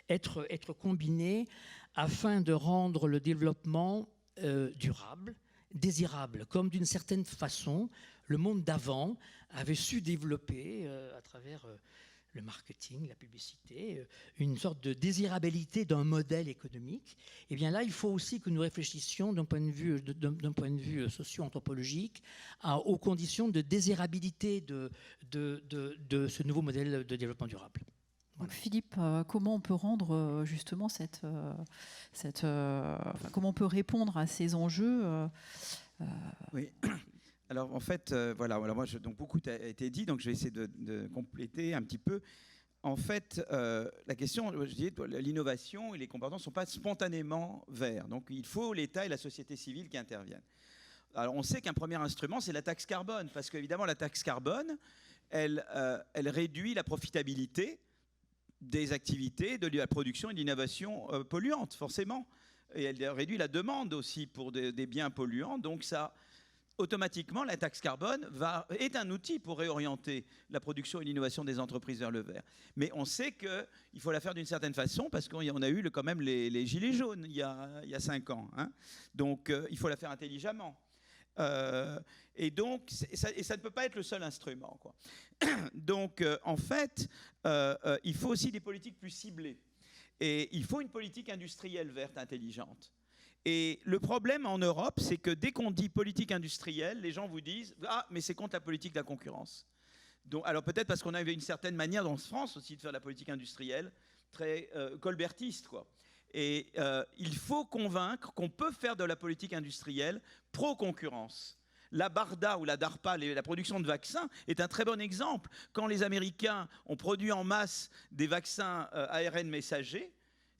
être combiné afin de rendre le développement durable, désirable, comme d'une certaine façon le monde d'avant avait su développer à travers le marketing, la publicité, une sorte de désirabilité d'un modèle économique. Et bien là, il faut aussi que nous réfléchissions d'un point de vue socio-anthropologique aux conditions de désirabilité de ce nouveau modèle de développement durable. Voilà. Donc Philippe, comment on peut rendre justement comment on peut répondre à ces enjeux Oui. Alors en fait, voilà, donc beaucoup a été dit, donc je vais essayer de compléter un petit peu. En fait, la question, je dis, l'innovation et les comportements ne sont pas spontanément verts. Donc il faut l'État et la société civile qui interviennent. Alors on sait qu'un premier instrument, c'est la taxe carbone, parce qu'évidemment la taxe carbone, elle réduit la profitabilité des activités de la production et de l'innovation polluantes, forcément. Et elle réduit la demande aussi pour des biens polluants, donc ça... Automatiquement, la taxe carbone est un outil pour réorienter la production et l'innovation des entreprises vers le vert. Mais on sait qu'il faut la faire d'une certaine façon, parce qu'on a eu quand même les gilets jaunes il y a 5 ans. Hein. Donc il faut la faire intelligemment. Et donc, ça ne peut pas être le seul instrument, quoi. Donc en fait, il faut aussi des politiques plus ciblées. Et il faut une politique industrielle verte intelligente. Et le problème en Europe, c'est que dès qu'on dit politique industrielle, les gens vous disent « Ah, mais c'est contre la politique de la concurrence ». Donc, alors peut-être parce qu'on avait une certaine manière dans France aussi de faire de la politique industrielle, très colbertiste, quoi. Et il faut convaincre qu'on peut faire de la politique industrielle pro-concurrence. La BARDA ou la DARPA, la production de vaccins, est un très bon exemple. Quand les Américains ont produit en masse des vaccins ARN messagers,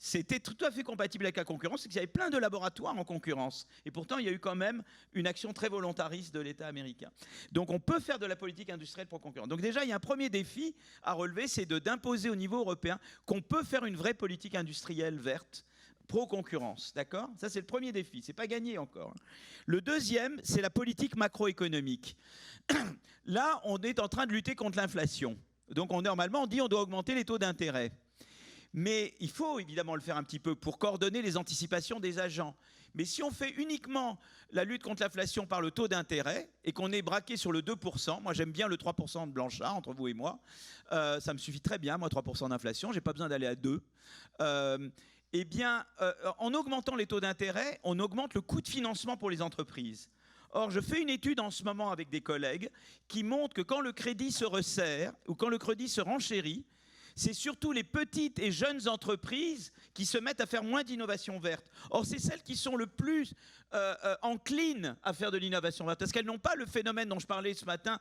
c'était tout à fait compatible avec la concurrence, c'est qu'il y avait plein de laboratoires en concurrence. Et pourtant, il y a eu quand même une action très volontariste de l'État américain. Donc on peut faire de la politique industrielle pro-concurrence. Donc déjà, il y a un premier défi à relever, c'est d'imposer au niveau européen qu'on peut faire une vraie politique industrielle verte, pro-concurrence, d'accord? Ça, c'est le premier défi, c'est pas gagné encore. Le deuxième, c'est la politique macroéconomique. Là, on est en train de lutter contre l'inflation. Donc normalement, on dit on doit augmenter les taux d'intérêt. Mais il faut évidemment le faire un petit peu pour coordonner les anticipations des agents. Mais si on fait uniquement la lutte contre l'inflation par le taux d'intérêt et qu'on est braqué sur le 2%, moi j'aime bien le 3% de Blanchard, entre vous et moi, ça me suffit très bien, moi 3% d'inflation, j'ai pas besoin d'aller à 2. Eh bien, en augmentant les taux d'intérêt, on augmente le coût de financement pour les entreprises. Or, je fais une étude en ce moment avec des collègues qui montre que quand le crédit se resserre ou quand le crédit se renchérit, c'est surtout les petites et jeunes entreprises qui se mettent à faire moins d'innovation verte. Or, c'est celles qui sont le plus enclines à faire de l'innovation verte, parce qu'elles n'ont pas le phénomène dont je parlais ce matin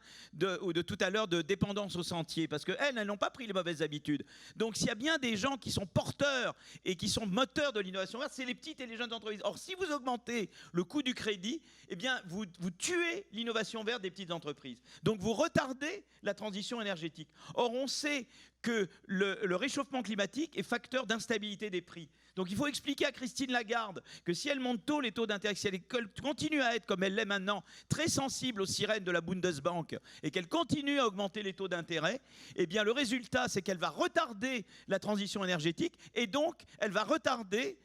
ou de tout à l'heure de dépendance au sentier, parce qu'elles n'ont pas pris les mauvaises habitudes. Donc, s'il y a bien des gens qui sont porteurs et qui sont moteurs de l'innovation verte, c'est les petites et les jeunes entreprises. Or, si vous augmentez le coût du crédit, eh bien, vous tuez l'innovation verte des petites entreprises. Donc, vous retardez la transition énergétique. Or, on sait que le réchauffement climatique est facteur d'instabilité des prix. Donc il faut expliquer à Christine Lagarde que si elle monte tôt les taux d'intérêt, si elle continue à être, comme elle l'est maintenant, très sensible aux sirènes de la Bundesbank et qu'elle continue à augmenter les taux d'intérêt, eh bien le résultat, c'est qu'elle va retarder la transition énergétique et donc elle va retarder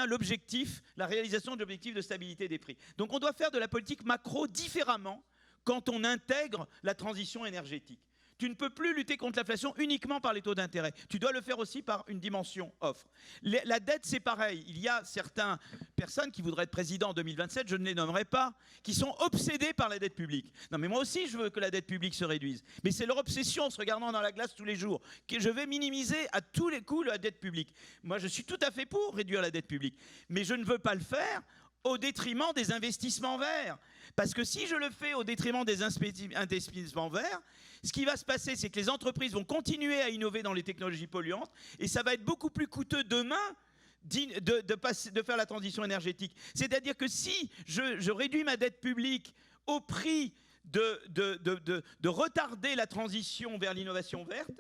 l'objectif, la réalisation de l'objectif de stabilité des prix. Donc on doit faire de la politique macro différemment quand on intègre la transition énergétique. Tu ne peux plus lutter contre l'inflation uniquement par les taux d'intérêt. Tu dois le faire aussi par une dimension offre. La dette, c'est pareil. Il y a certaines personnes qui voudraient être président en 2027, je ne les nommerai pas, qui sont obsédées par la dette publique. Non, mais moi aussi, je veux que la dette publique se réduise. Mais c'est leur obsession, en se regardant dans la glace tous les jours, que je vais minimiser à tous les coups la dette publique. Moi, je suis tout à fait pour réduire la dette publique. Mais je ne veux pas le faire au détriment des investissements verts. Parce que si je le fais au détriment des investissements verts, ce qui va se passer, c'est que les entreprises vont continuer à innover dans les technologies polluantes et ça va être beaucoup plus coûteux demain de faire la transition énergétique. C'est-à-dire que si je réduis ma dette publique au prix de retarder la transition vers l'innovation verte,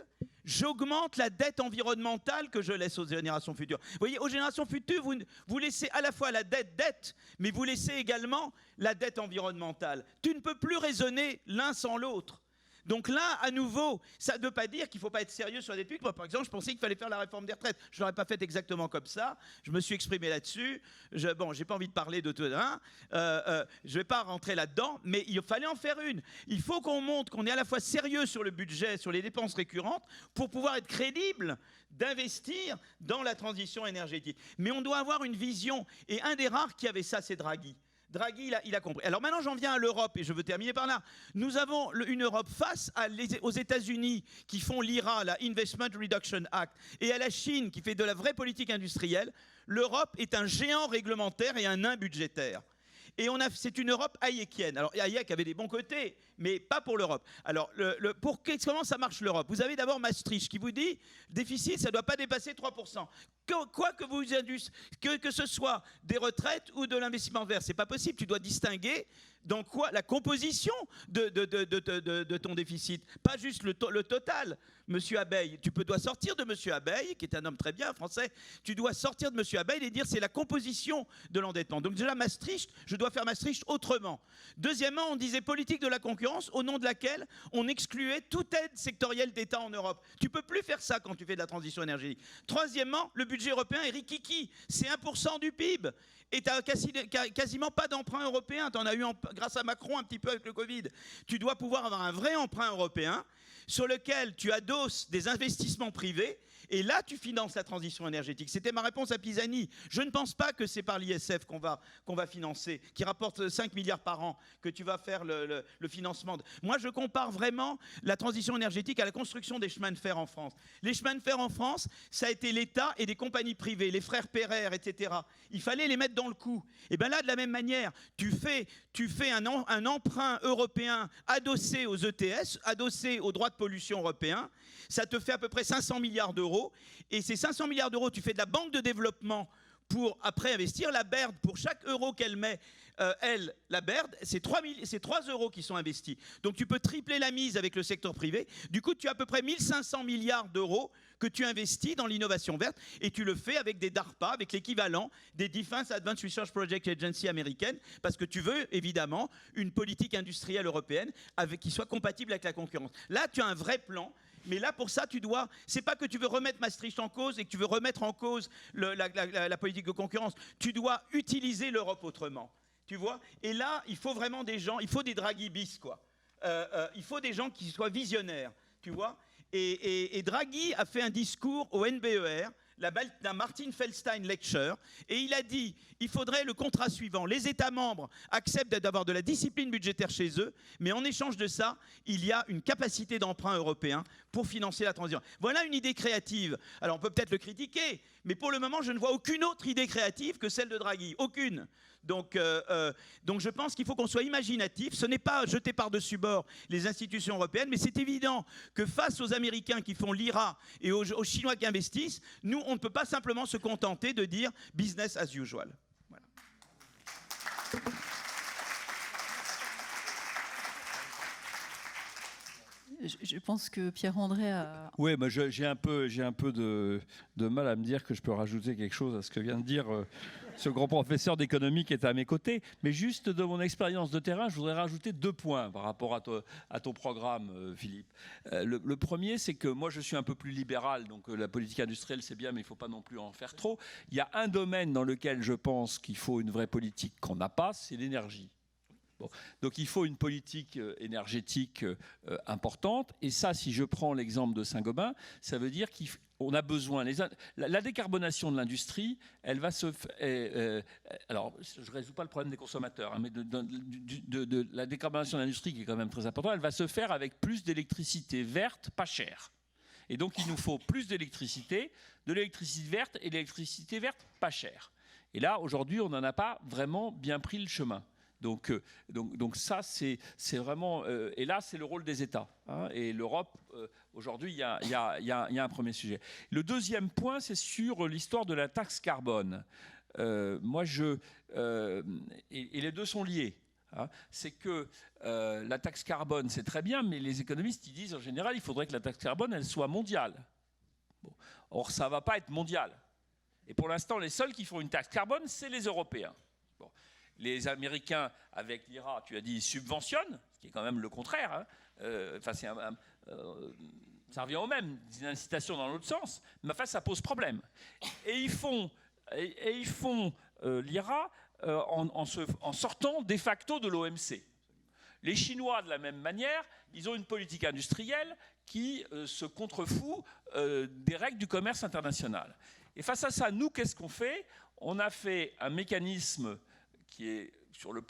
j'augmente la dette environnementale que je laisse aux générations futures. Vous voyez, aux générations futures, vous laissez à la fois la dette, mais vous laissez également la dette environnementale. Tu ne peux plus raisonner l'un sans l'autre. Donc là, à nouveau, ça ne veut pas dire qu'il ne faut pas être sérieux sur la dette publique. Moi, par exemple, je pensais qu'il fallait faire la réforme des retraites. Je ne l'aurais pas faite exactement comme ça. Je me suis exprimé là-dessus. Bon, je n'ai pas envie de parler de tout. Je ne vais pas rentrer là-dedans, mais il fallait en faire une. Il faut qu'on montre qu'on est à la fois sérieux sur le budget, sur les dépenses récurrentes, pour pouvoir être crédible d'investir dans la transition énergétique. Mais on doit avoir une vision. Et un des rares qui avait ça, c'est Draghi. Draghi, il a compris. Alors maintenant, j'en viens à l'Europe et je veux terminer par là. Nous avons une Europe face aux États-Unis qui font l'IRA, la Investment Reduction Act, et à la Chine qui fait de la vraie politique industrielle. L'Europe est un géant réglementaire et un nain budgétaire. Et c'est une Europe hayekienne. Alors Hayek avait des bons côtés, mais pas pour l'Europe. Alors comment ça marche l'Europe? Vous avez d'abord Maastricht qui vous dit déficit, ça ne doit pas dépasser 3%. Quoi que vous que ce soit des retraites ou de l'investissement vert, c'est pas possible. Tu dois distinguer dans quoi la composition de ton déficit, pas juste le total. Monsieur Abeille, tu dois sortir de Monsieur Abeille, qui est un homme très bien français, tu dois sortir de Monsieur Abeille et dire c'est la composition de l'endettement. Donc déjà Maastricht, je dois faire Maastricht autrement. Deuxièmement, on disait politique de la concurrence, au nom de laquelle on excluait toute aide sectorielle d'État en Europe. Tu peux plus faire ça quand tu fais de la transition énergétique. Troisièmement, le budget européen est rikiki, c'est 1% du PIB. Et tu n'as quasiment pas d'emprunt européen. Tu en as eu grâce à Macron un petit peu avec le Covid. Tu dois pouvoir avoir un vrai emprunt européen sur lequel tu adosses des investissements privés et là tu finances la transition énergétique. C'était ma réponse à Pisani. Je ne pense pas que c'est par l'ISF qu'on va financer, qui rapporte 5 milliards par an, que tu vas faire le financement. Moi je compare vraiment la transition énergétique à la construction des chemins de fer en France. Les chemins de fer en France, ça a été l'État et des compagnies privées, les frères Pereire, etc. Il fallait les mettre dans le coup. Et bien là, de la même manière, tu fais fait un emprunt européen adossé aux ETS, adossé aux droits de pollution européens. Ça te fait à peu près 500 milliards d'euros. Et ces 500 milliards d'euros, tu fais de la banque de développement pour après investir. La BERD, pour chaque euro qu'elle met, la BERD, c'est 3 euros qui sont investis. Donc tu peux tripler la mise avec le secteur privé. Du coup, tu as à peu près 1500 milliards d'euros que tu investis dans l'innovation verte, et tu le fais avec des DARPA, avec l'équivalent des Defense Advanced Research Project Agency américaines, parce que tu veux évidemment une politique industrielle européenne qui soit compatible avec la concurrence. Là, tu as un vrai plan. Mais là, pour ça, c'est pas que tu veux remettre Maastricht en cause et que tu veux remettre en cause la politique de concurrence. Tu dois utiliser l'Europe autrement. Tu vois? Et là, il faut vraiment des gens, il faut des Draghi bis, quoi. Il faut des gens qui soient visionnaires, tu vois? Et Draghi a fait un discours au NBER, la Martin Feldstein Lecture, et il a dit il faudrait le contrat suivant. Les États membres acceptent d'avoir de la discipline budgétaire chez eux, mais en échange de ça, il y a une capacité d'emprunt européen pour financer la transition. Voilà une idée créative. Alors on peut peut-être le critiquer, mais pour le moment, je ne vois aucune autre idée créative que celle de Draghi. Aucune. Donc je pense qu'il faut qu'on soit imaginatif. Ce n'est pas jeter par-dessus bord les institutions européennes, mais c'est évident que face aux Américains qui font l'IRA et aux Chinois qui investissent, nous, on ne peut pas simplement se contenter de dire « business as usual ». Voilà. Je pense que Pierre-André a... Oui, moi j'ai un peu de mal à me dire que je peux rajouter quelque chose à ce que vient de dire ce grand professeur d'économie qui est à mes côtés. Mais juste de mon expérience de terrain, je voudrais rajouter 2 points par rapport à ton programme, Philippe. Le premier, c'est que moi je suis un peu plus libéral, donc la politique industrielle c'est bien, mais il ne faut pas non plus en faire trop. Il y a un domaine dans lequel je pense qu'il faut une vraie politique qu'on n'a pas, c'est l'énergie. Bon. Donc il faut une politique énergétique importante. Et ça, si je prends l'exemple de Saint-Gobain, ça veut dire qu'on a besoin... La décarbonation de l'industrie, elle va se... alors, je ne résous pas le problème des consommateurs, hein, mais de la décarbonation de l'industrie, qui est quand même très importante, elle va se faire avec plus d'électricité verte, pas chère. Et donc il nous faut plus d'électricité, de l'électricité verte et de l'électricité verte pas chère. Et là, aujourd'hui, on n'en a pas vraiment bien pris le chemin. Donc ça, c'est vraiment... et là, c'est le rôle des États. Hein, et l'Europe, aujourd'hui, il y a un premier sujet. Le deuxième point, c'est sur l'histoire de la taxe carbone. Et les deux sont liés. Hein, c'est que la taxe carbone, c'est très bien, mais les économistes, ils disent en général, il faudrait que la taxe carbone, elle soit mondiale. Bon. Or, ça ne va pas être mondial. Et pour l'instant, les seuls qui font une taxe carbone, c'est les Européens. Bon. Les Américains, avec l'IRA, tu as dit, ils subventionnent, ce qui est quand même le contraire. Hein. Ça revient au même, une incitation dans l'autre sens. Mais enfin, ça pose problème. Et ils font l'IRA en sortant de facto de l'OMC. Les Chinois, de la même manière, ils ont une politique industrielle qui se contrefout des règles du commerce international. Et face à ça, nous, qu'est-ce qu'on fait? On a fait un mécanisme qui est sur le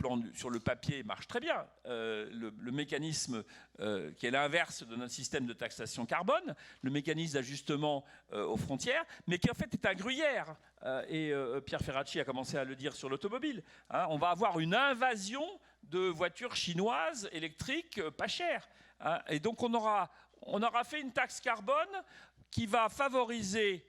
papier marche très bien, le mécanisme qui est l'inverse de notre système de taxation carbone, le mécanisme d'ajustement aux frontières, mais qui en fait est un gruyère. Et Pierre Ferracci a commencé à le dire sur l'automobile. Hein, on va avoir une invasion de voitures chinoises électriques pas chères. Hein, et donc on aura fait une taxe carbone qui va favoriser,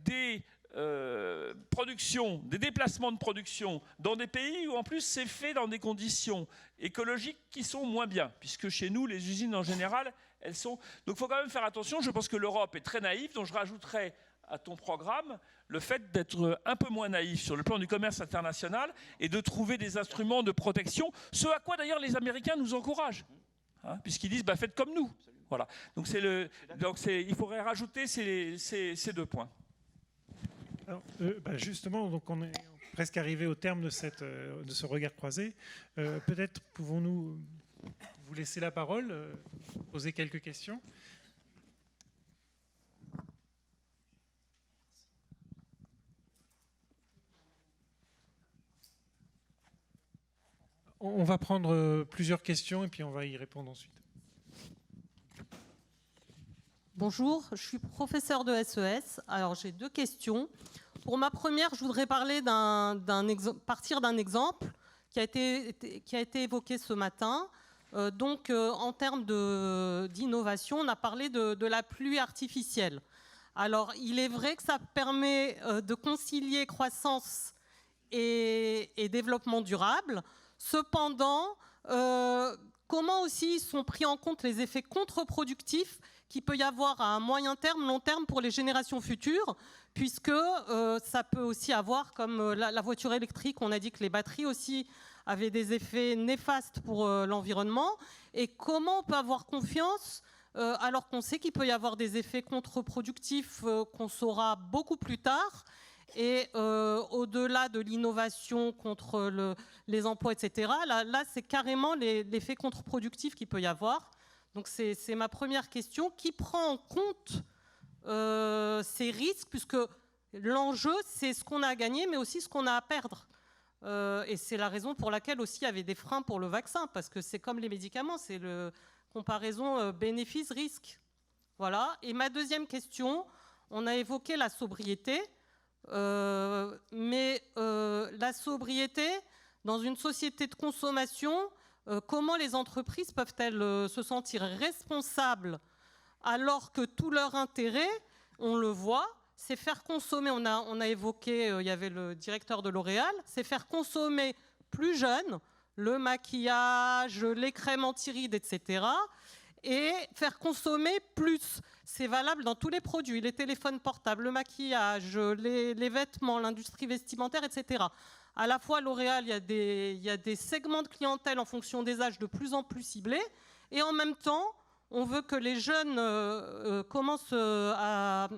des des déplacements de production dans des pays où en plus c'est fait dans des conditions écologiques qui sont moins bien, puisque chez nous les usines en général elles sont... Donc il faut quand même faire attention, je pense que l'Europe est très naïve, donc je rajouterais à ton programme le fait d'être un peu moins naïf sur le plan du commerce international et de trouver des instruments de protection, ce à quoi d'ailleurs les Américains nous encouragent, hein, puisqu'ils disent faites comme nous. Voilà. Donc il faudrait rajouter ces 2 points. Alors, justement, donc on est presque arrivé au terme de ce regard croisé. Peut-être pouvons-nous vous laisser la parole, poser quelques questions. On va prendre plusieurs questions et puis on va y répondre ensuite. Bonjour, je suis professeure de SES. Alors j'ai 2 questions. Pour ma première, je voudrais parler partir d'un exemple qui a été évoqué ce matin. En termes d'innovation, on a parlé de la pluie artificielle. Alors, il est vrai que ça permet de concilier croissance et développement durable. Cependant, comment aussi sont pris en compte les effets contre-productifs qu'il peut y avoir à un moyen terme, long terme pour les générations futures, puisque ça peut aussi avoir, comme la voiture électrique, on a dit que les batteries aussi avaient des effets néfastes pour l'environnement. Et comment on peut avoir confiance alors qu'on sait qu'il peut y avoir des effets contre-productifs qu'on saura beaucoup plus tard. Et au-delà de l'innovation contre les emplois, etc., là c'est carrément l'effet contre-productif qu'il peut y avoir. Donc c'est ma première question. Qui prend en compte ces risques, puisque l'enjeu, c'est ce qu'on a à gagner, mais aussi ce qu'on a à perdre. Et c'est la raison pour laquelle aussi il y avait des freins pour le vaccin, parce que c'est comme les médicaments, c'est la comparaison bénéfice-risque. Voilà. Et ma deuxième question, on a évoqué la sobriété, mais la sobriété, dans une société de consommation, comment les entreprises peuvent-elles se sentir responsables alors que tout leur intérêt, on le voit, c'est faire consommer, on a évoqué, il y avait le directeur de L'Oréal, c'est faire consommer plus jeune le maquillage, les crèmes anti-rides, etc. Et faire consommer plus. C'est valable dans tous les produits, les téléphones portables, le maquillage, les vêtements, l'industrie vestimentaire, etc. À la fois, L'Oréal, il y a des segments de clientèle en fonction des âges de plus en plus ciblés. Et en même temps, on veut que les jeunes commencent à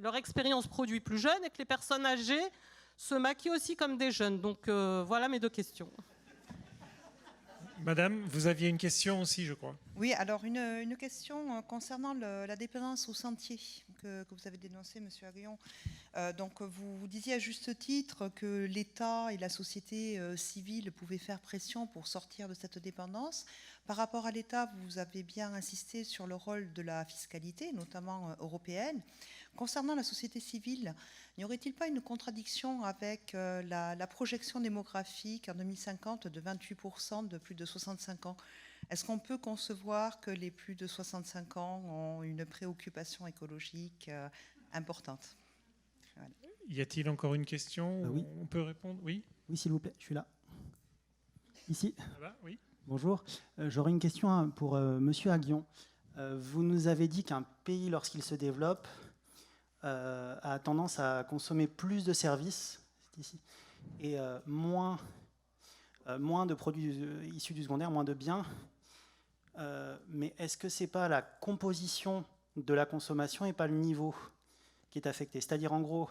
leur expérience produit plus jeune et que les personnes âgées se maquillent aussi comme des jeunes. Donc voilà mes deux questions. Madame, vous aviez une question aussi, je crois. Oui, alors une question concernant la dépendance au sentier que vous avez dénoncé, Monsieur Aguillon. Donc vous disiez à juste titre que l'État et la société civile pouvaient faire pression pour sortir de cette dépendance. Par rapport à l'État, vous avez bien insisté sur le rôle de la fiscalité, notamment européenne. Concernant la société civile, n'y aurait-il pas une contradiction avec la projection démographique en 2050 de 28% de plus de 65 ans ? Est-ce qu'on peut concevoir que les plus de 65 ans ont une préoccupation écologique importante ? Voilà. Y a-t-il encore une question ? Oui. On peut répondre ? Oui. Oui, s'il vous plaît, je suis là. Ici. Ça va ? Oui. Bonjour. J'aurais une question pour Monsieur Aguillon. Vous nous avez dit qu'un pays, lorsqu'il se développe, a tendance à consommer plus de services ici, et moins de produits issus du secondaire, moins de biens. Mais est-ce que ce n'est pas la composition de la consommation et pas le niveau qui est affecté ? C'est-à-dire, en gros,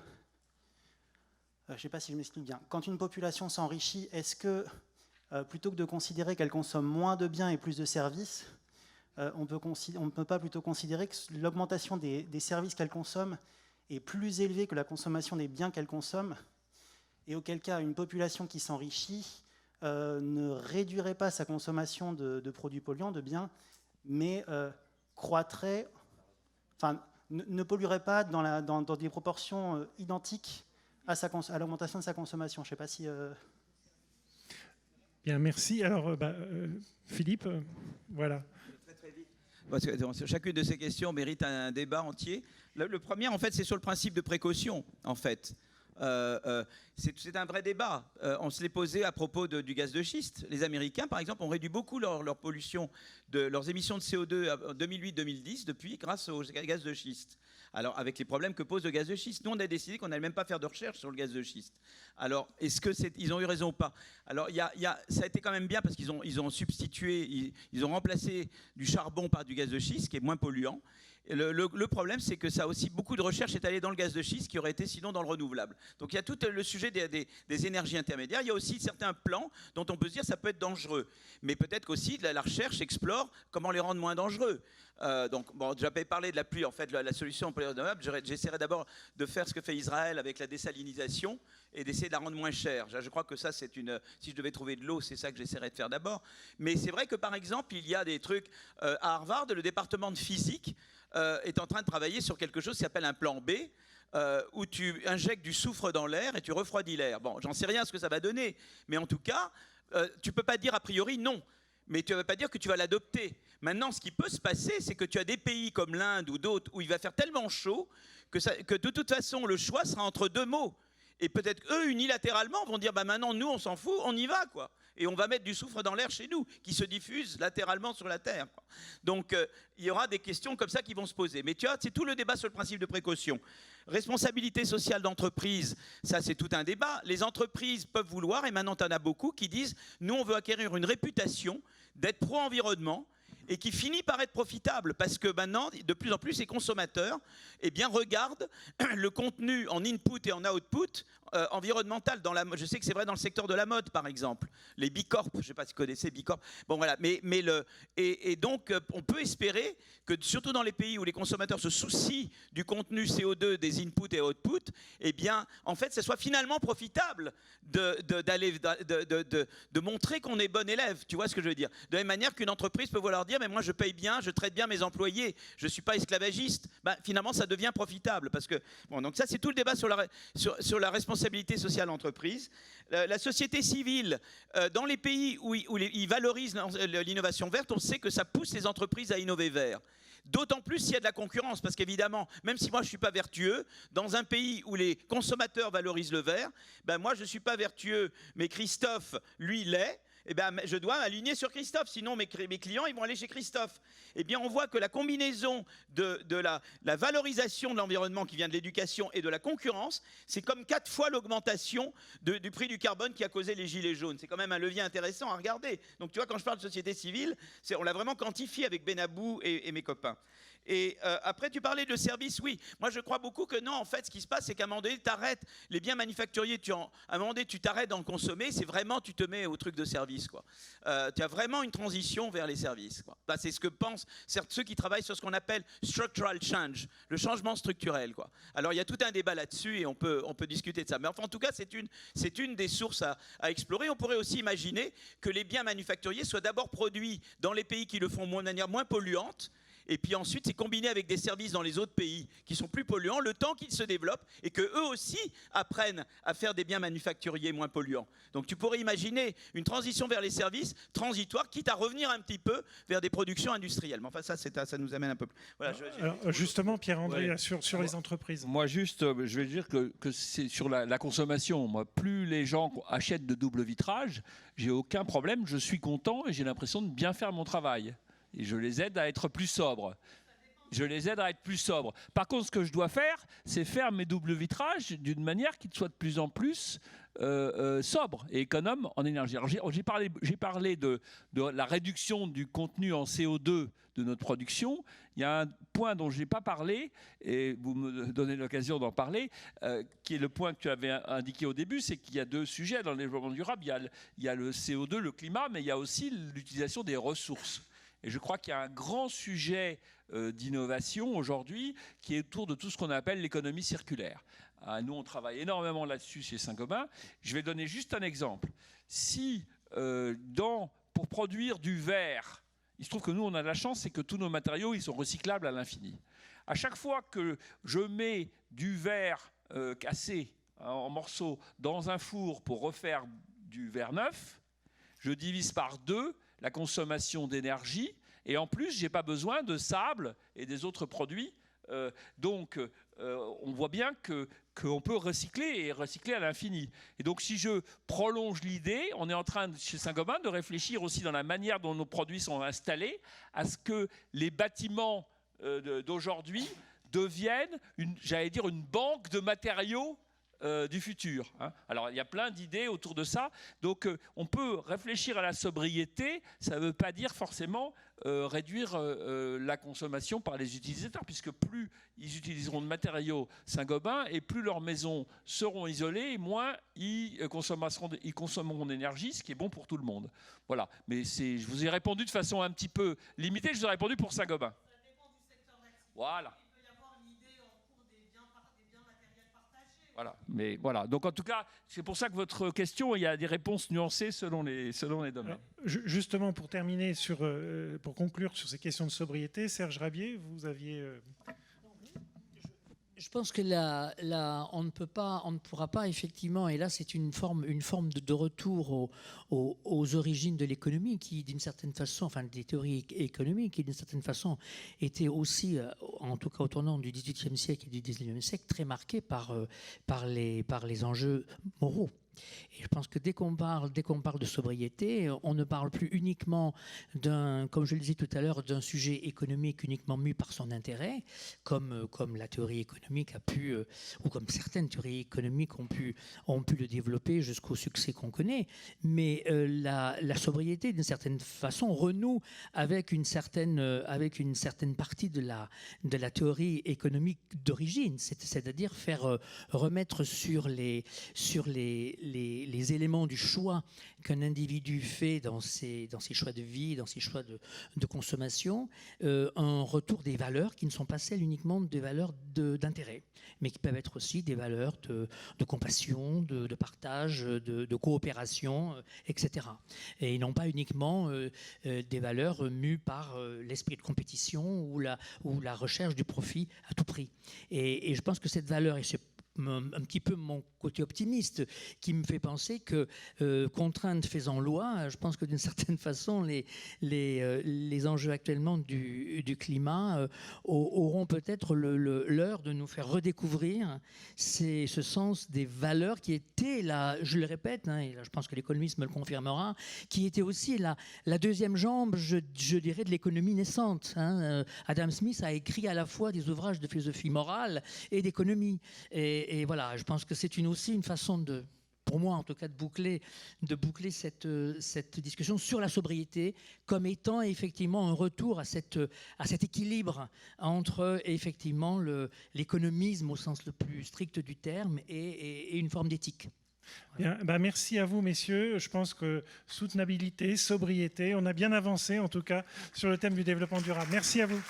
je ne sais pas si je m'explique bien, quand une population s'enrichit, est-ce que, plutôt que de considérer qu'elle consomme moins de biens et plus de services, on ne peut pas plutôt considérer que l'augmentation des services qu'elle consomme est plus élevée que la consommation des biens qu'elle consomme, et auquel cas une population qui s'enrichit ne réduirait pas sa consommation de produits polluants, de biens, mais croîtrait, enfin ne polluerait pas dans des proportions identiques à l'augmentation de sa consommation. Je ne sais pas si... Bien, merci. Alors, Philippe, voilà. Parce que chacune de ces questions mérite un débat entier. Le premier, en fait, c'est sur le principe de précaution, en fait. C'est un vrai débat. On se l'est posé à propos du gaz de schiste. Les Américains, par exemple, ont réduit beaucoup leur pollution, leurs émissions de CO2 en 2008-2010 depuis grâce au gaz de schiste. Alors, avec les problèmes que pose le gaz de schiste. Nous, on a décidé qu'on n'allait même pas faire de recherche sur le gaz de schiste. Alors, est-ce qu'ils ont eu raison ou pas ? Alors, ça a été quand même bien parce qu'ils ont substitué, ils ont remplacé du charbon par du gaz de schiste, qui est moins polluant. Et le problème, c'est que ça a aussi beaucoup de recherche est allée dans le gaz de schiste qui aurait été sinon dans le renouvelable. Donc il y a tout le sujet des énergies intermédiaires. Il y a aussi certains plans dont on peut se dire que ça peut être dangereux. Mais peut-être qu'aussi la recherche explore comment les rendre moins dangereux. Donc bon, j'avais parlé de la pluie. En fait, la solution pour les renouvelables, j'essaierai d'abord de faire ce que fait Israël avec la désalinisation et d'essayer de la rendre moins chère. Je crois que ça, si je devais trouver de l'eau, c'est ça que j'essaierais de faire d'abord. Mais c'est vrai que par exemple, il y a des trucs à Harvard, le département de physique est en train de travailler sur quelque chose qui s'appelle un plan B, où tu injectes du soufre dans l'air et tu refroidis l'air. Bon, j'en sais rien ce que ça va donner, mais en tout cas, tu ne peux pas dire a priori non, mais tu ne veux pas dire que tu vas l'adopter. Maintenant, ce qui peut se passer, c'est que tu as des pays comme l'Inde ou d'autres où il va faire tellement chaud que de toute façon, le choix sera entre deux mots. Et peut-être eux, unilatéralement, vont dire bah maintenant, nous, on s'en fout, on y va, quoi. Et on va mettre du soufre dans l'air chez nous, qui se diffuse latéralement sur la Terre, quoi. Donc, il y aura des questions comme ça qui vont se poser. Mais tu vois, c'est tout le débat sur le principe de précaution. Responsabilité sociale d'entreprise, ça, c'est tout un débat. Les entreprises peuvent vouloir, et maintenant, tu en as beaucoup, qui disent nous, on veut acquérir une réputation d'être pro-environnement, et qui finit par être profitable parce que maintenant, de plus en plus, les consommateurs regardent le contenu en input et en output environnemental. Je sais que c'est vrai dans le secteur de la mode, par exemple. Les Bicorp, je ne sais pas si vous connaissez Bicorp. Bon, voilà. Et donc, on peut espérer que, surtout dans les pays où les consommateurs se soucient du contenu CO2 des inputs et outputs, en fait, ce soit finalement profitable de montrer qu'on est bon élève. Tu vois ce que je veux dire? De la même manière qu'une entreprise peut vouloir dire mais moi je paye bien, je traite bien mes employés, je ne suis pas esclavagiste, finalement ça devient profitable. Parce que, bon, donc ça c'est tout le débat sur la responsabilité sociale d'entreprise. La société civile, dans les pays où ils valorisent l'innovation verte, on sait que ça pousse les entreprises à innover vert. D'autant plus s'il y a de la concurrence, parce qu'évidemment, même si moi je ne suis pas vertueux, dans un pays où les consommateurs valorisent le vert, moi je ne suis pas vertueux, mais Christophe, lui, l'est. Je dois m'aligner sur Christophe, sinon mes clients ils vont aller chez Christophe. On voit que la combinaison de la valorisation de l'environnement qui vient de l'éducation et de la concurrence, c'est comme 4 fois l'augmentation du prix du carbone qui a causé les gilets jaunes. C'est quand même un levier intéressant à regarder. Donc tu vois, quand je parle de société civile, on l'a vraiment quantifié avec Benabou et mes copains. Et après, tu parlais de services, oui. Moi, je crois beaucoup que non, en fait, ce qui se passe, c'est qu'à un moment donné, tu arrêtes les biens manufacturiers, à un moment donné, tu t'arrêtes d'en consommer, c'est vraiment, tu te mets au truc de service, quoi. Tu as vraiment une transition vers les services, quoi. C'est ce que pensent ceux qui travaillent sur ce qu'on appelle structural change, le changement structurel, quoi. Alors, il y a tout un débat là-dessus et on peut discuter de ça. Mais enfin, en tout cas, c'est une des sources à explorer. On pourrait aussi imaginer que les biens manufacturiers soient d'abord produits dans les pays qui le font de manière moins polluante. Et puis ensuite, c'est combiné avec des services dans les autres pays qui sont plus polluants, le temps qu'ils se développent et qu'eux aussi apprennent à faire des biens manufacturiers moins polluants. Donc tu pourrais imaginer une transition vers les services transitoire, quitte à revenir un petit peu vers des productions industrielles. Mais enfin, ça nous amène un peu plus. Voilà, alors, justement, Pierre-André, ouais. sur les entreprises. Moi, juste, je vais dire que c'est sur la consommation. Moi, plus les gens achètent de double vitrage, j'ai aucun problème, je suis content et j'ai l'impression de bien faire mon travail. Et je les aide à être plus sobres. Par contre, ce que je dois faire, c'est faire mes doubles vitrages d'une manière qui soit de plus en plus sobre et économe en énergie. Alors, j'ai parlé de la réduction du contenu en CO2 de notre production. Il y a un point dont je n'ai pas parlé, et vous me donnez l'occasion d'en parler, qui est le point que tu avais indiqué au début, c'est qu'il y a 2 sujets dans le développement durable. Il y a le CO2, le climat, mais il y a aussi l'utilisation des ressources. Et je crois qu'il y a un grand sujet d'innovation aujourd'hui qui est autour de tout ce qu'on appelle l'économie circulaire. Nous, on travaille énormément là-dessus chez Saint-Gobain. Je vais donner juste un exemple. Si, pour produire du verre, il se trouve que nous, on a de la chance, c'est que tous nos matériaux, ils sont recyclables à l'infini. À chaque fois que je mets du verre cassé en morceaux dans un four pour refaire du verre neuf, je divise par 2 la consommation d'énergie, et en plus, je n'ai pas besoin de sable et des autres produits. Donc, on voit bien qu'on peut recycler à l'infini. Et donc, si je prolonge l'idée, on est en train, chez Saint-Gobain, de réfléchir aussi dans la manière dont nos produits sont installés, à ce que les bâtiments d'aujourd'hui deviennent, une banque de matériaux du futur. Alors, il y a plein d'idées autour de ça. Donc, on peut réfléchir à la sobriété. Ça ne veut pas dire forcément réduire la consommation par les utilisateurs, puisque plus ils utiliseront de matériaux Saint-Gobain et plus leurs maisons seront isolées, et moins ils consommeront d'énergie, ce qui est bon pour tout le monde. Voilà. Mais je vous ai répondu de façon un petit peu limitée. Je vous ai répondu pour Saint-Gobain. Ça dépend du secteur d'activité. Voilà. Il peut y avoir une idée en cours des biens matériels partagés. Voilà. Mais voilà. Donc en tout cas, c'est pour ça que votre question, il y a des réponses nuancées selon les domaines. Alors, justement, pour terminer pour conclure sur ces questions de sobriété, Serge Rabier, vous aviez. Je pense que là, on ne pourra pas effectivement, et là c'est une forme de retour aux origines de l'économie qui, d'une certaine façon, enfin des théories économiques qui, d'une certaine façon, étaient aussi, en tout cas au tournant du XVIIIe siècle et du XIXe siècle, très marquées par les enjeux moraux. Et je pense que dès qu'on parle de sobriété, on ne parle plus uniquement comme je le disais tout à l'heure, d'un sujet économique uniquement mu par son intérêt, comme la théorie économique a pu, ou comme certaines théories économiques ont pu le développer jusqu'au succès qu'on connaît. Mais la sobriété, d'une certaine façon, renoue avec une certaine partie de la théorie économique d'origine, c'est-à-dire faire remettre sur les éléments du choix qu'un individu fait dans ses choix de vie, dans ses choix de consommation, un retour des valeurs qui ne sont pas celles uniquement des valeurs d'intérêt, mais qui peuvent être aussi des valeurs de compassion, de partage, de coopération, etc. Et non pas uniquement des valeurs mues par l'esprit de compétition ou la recherche du profit à tout prix. Et je pense que cette valeur, et c'est un petit peu mon côté optimiste qui me fait penser que contrainte faisant loi, je pense que d'une certaine façon les enjeux actuellement du climat auront peut-être l'heure de nous faire redécouvrir ce sens des valeurs qui étaient là, je le répète, et là je pense que l'économiste me le confirmera, qui était aussi la deuxième jambe, je dirais, de l'économie naissante. Adam Smith a écrit à la fois des ouvrages de philosophie morale et d'économie. Et voilà, je pense que c'est aussi une façon pour moi en tout cas, de boucler cette discussion sur la sobriété comme étant effectivement un retour à cet équilibre entre effectivement l'économisme au sens le plus strict du terme et une forme d'éthique. Bien, merci à vous, messieurs. Je pense que soutenabilité, sobriété, on a bien avancé en tout cas sur le thème du développement durable. Merci à vous.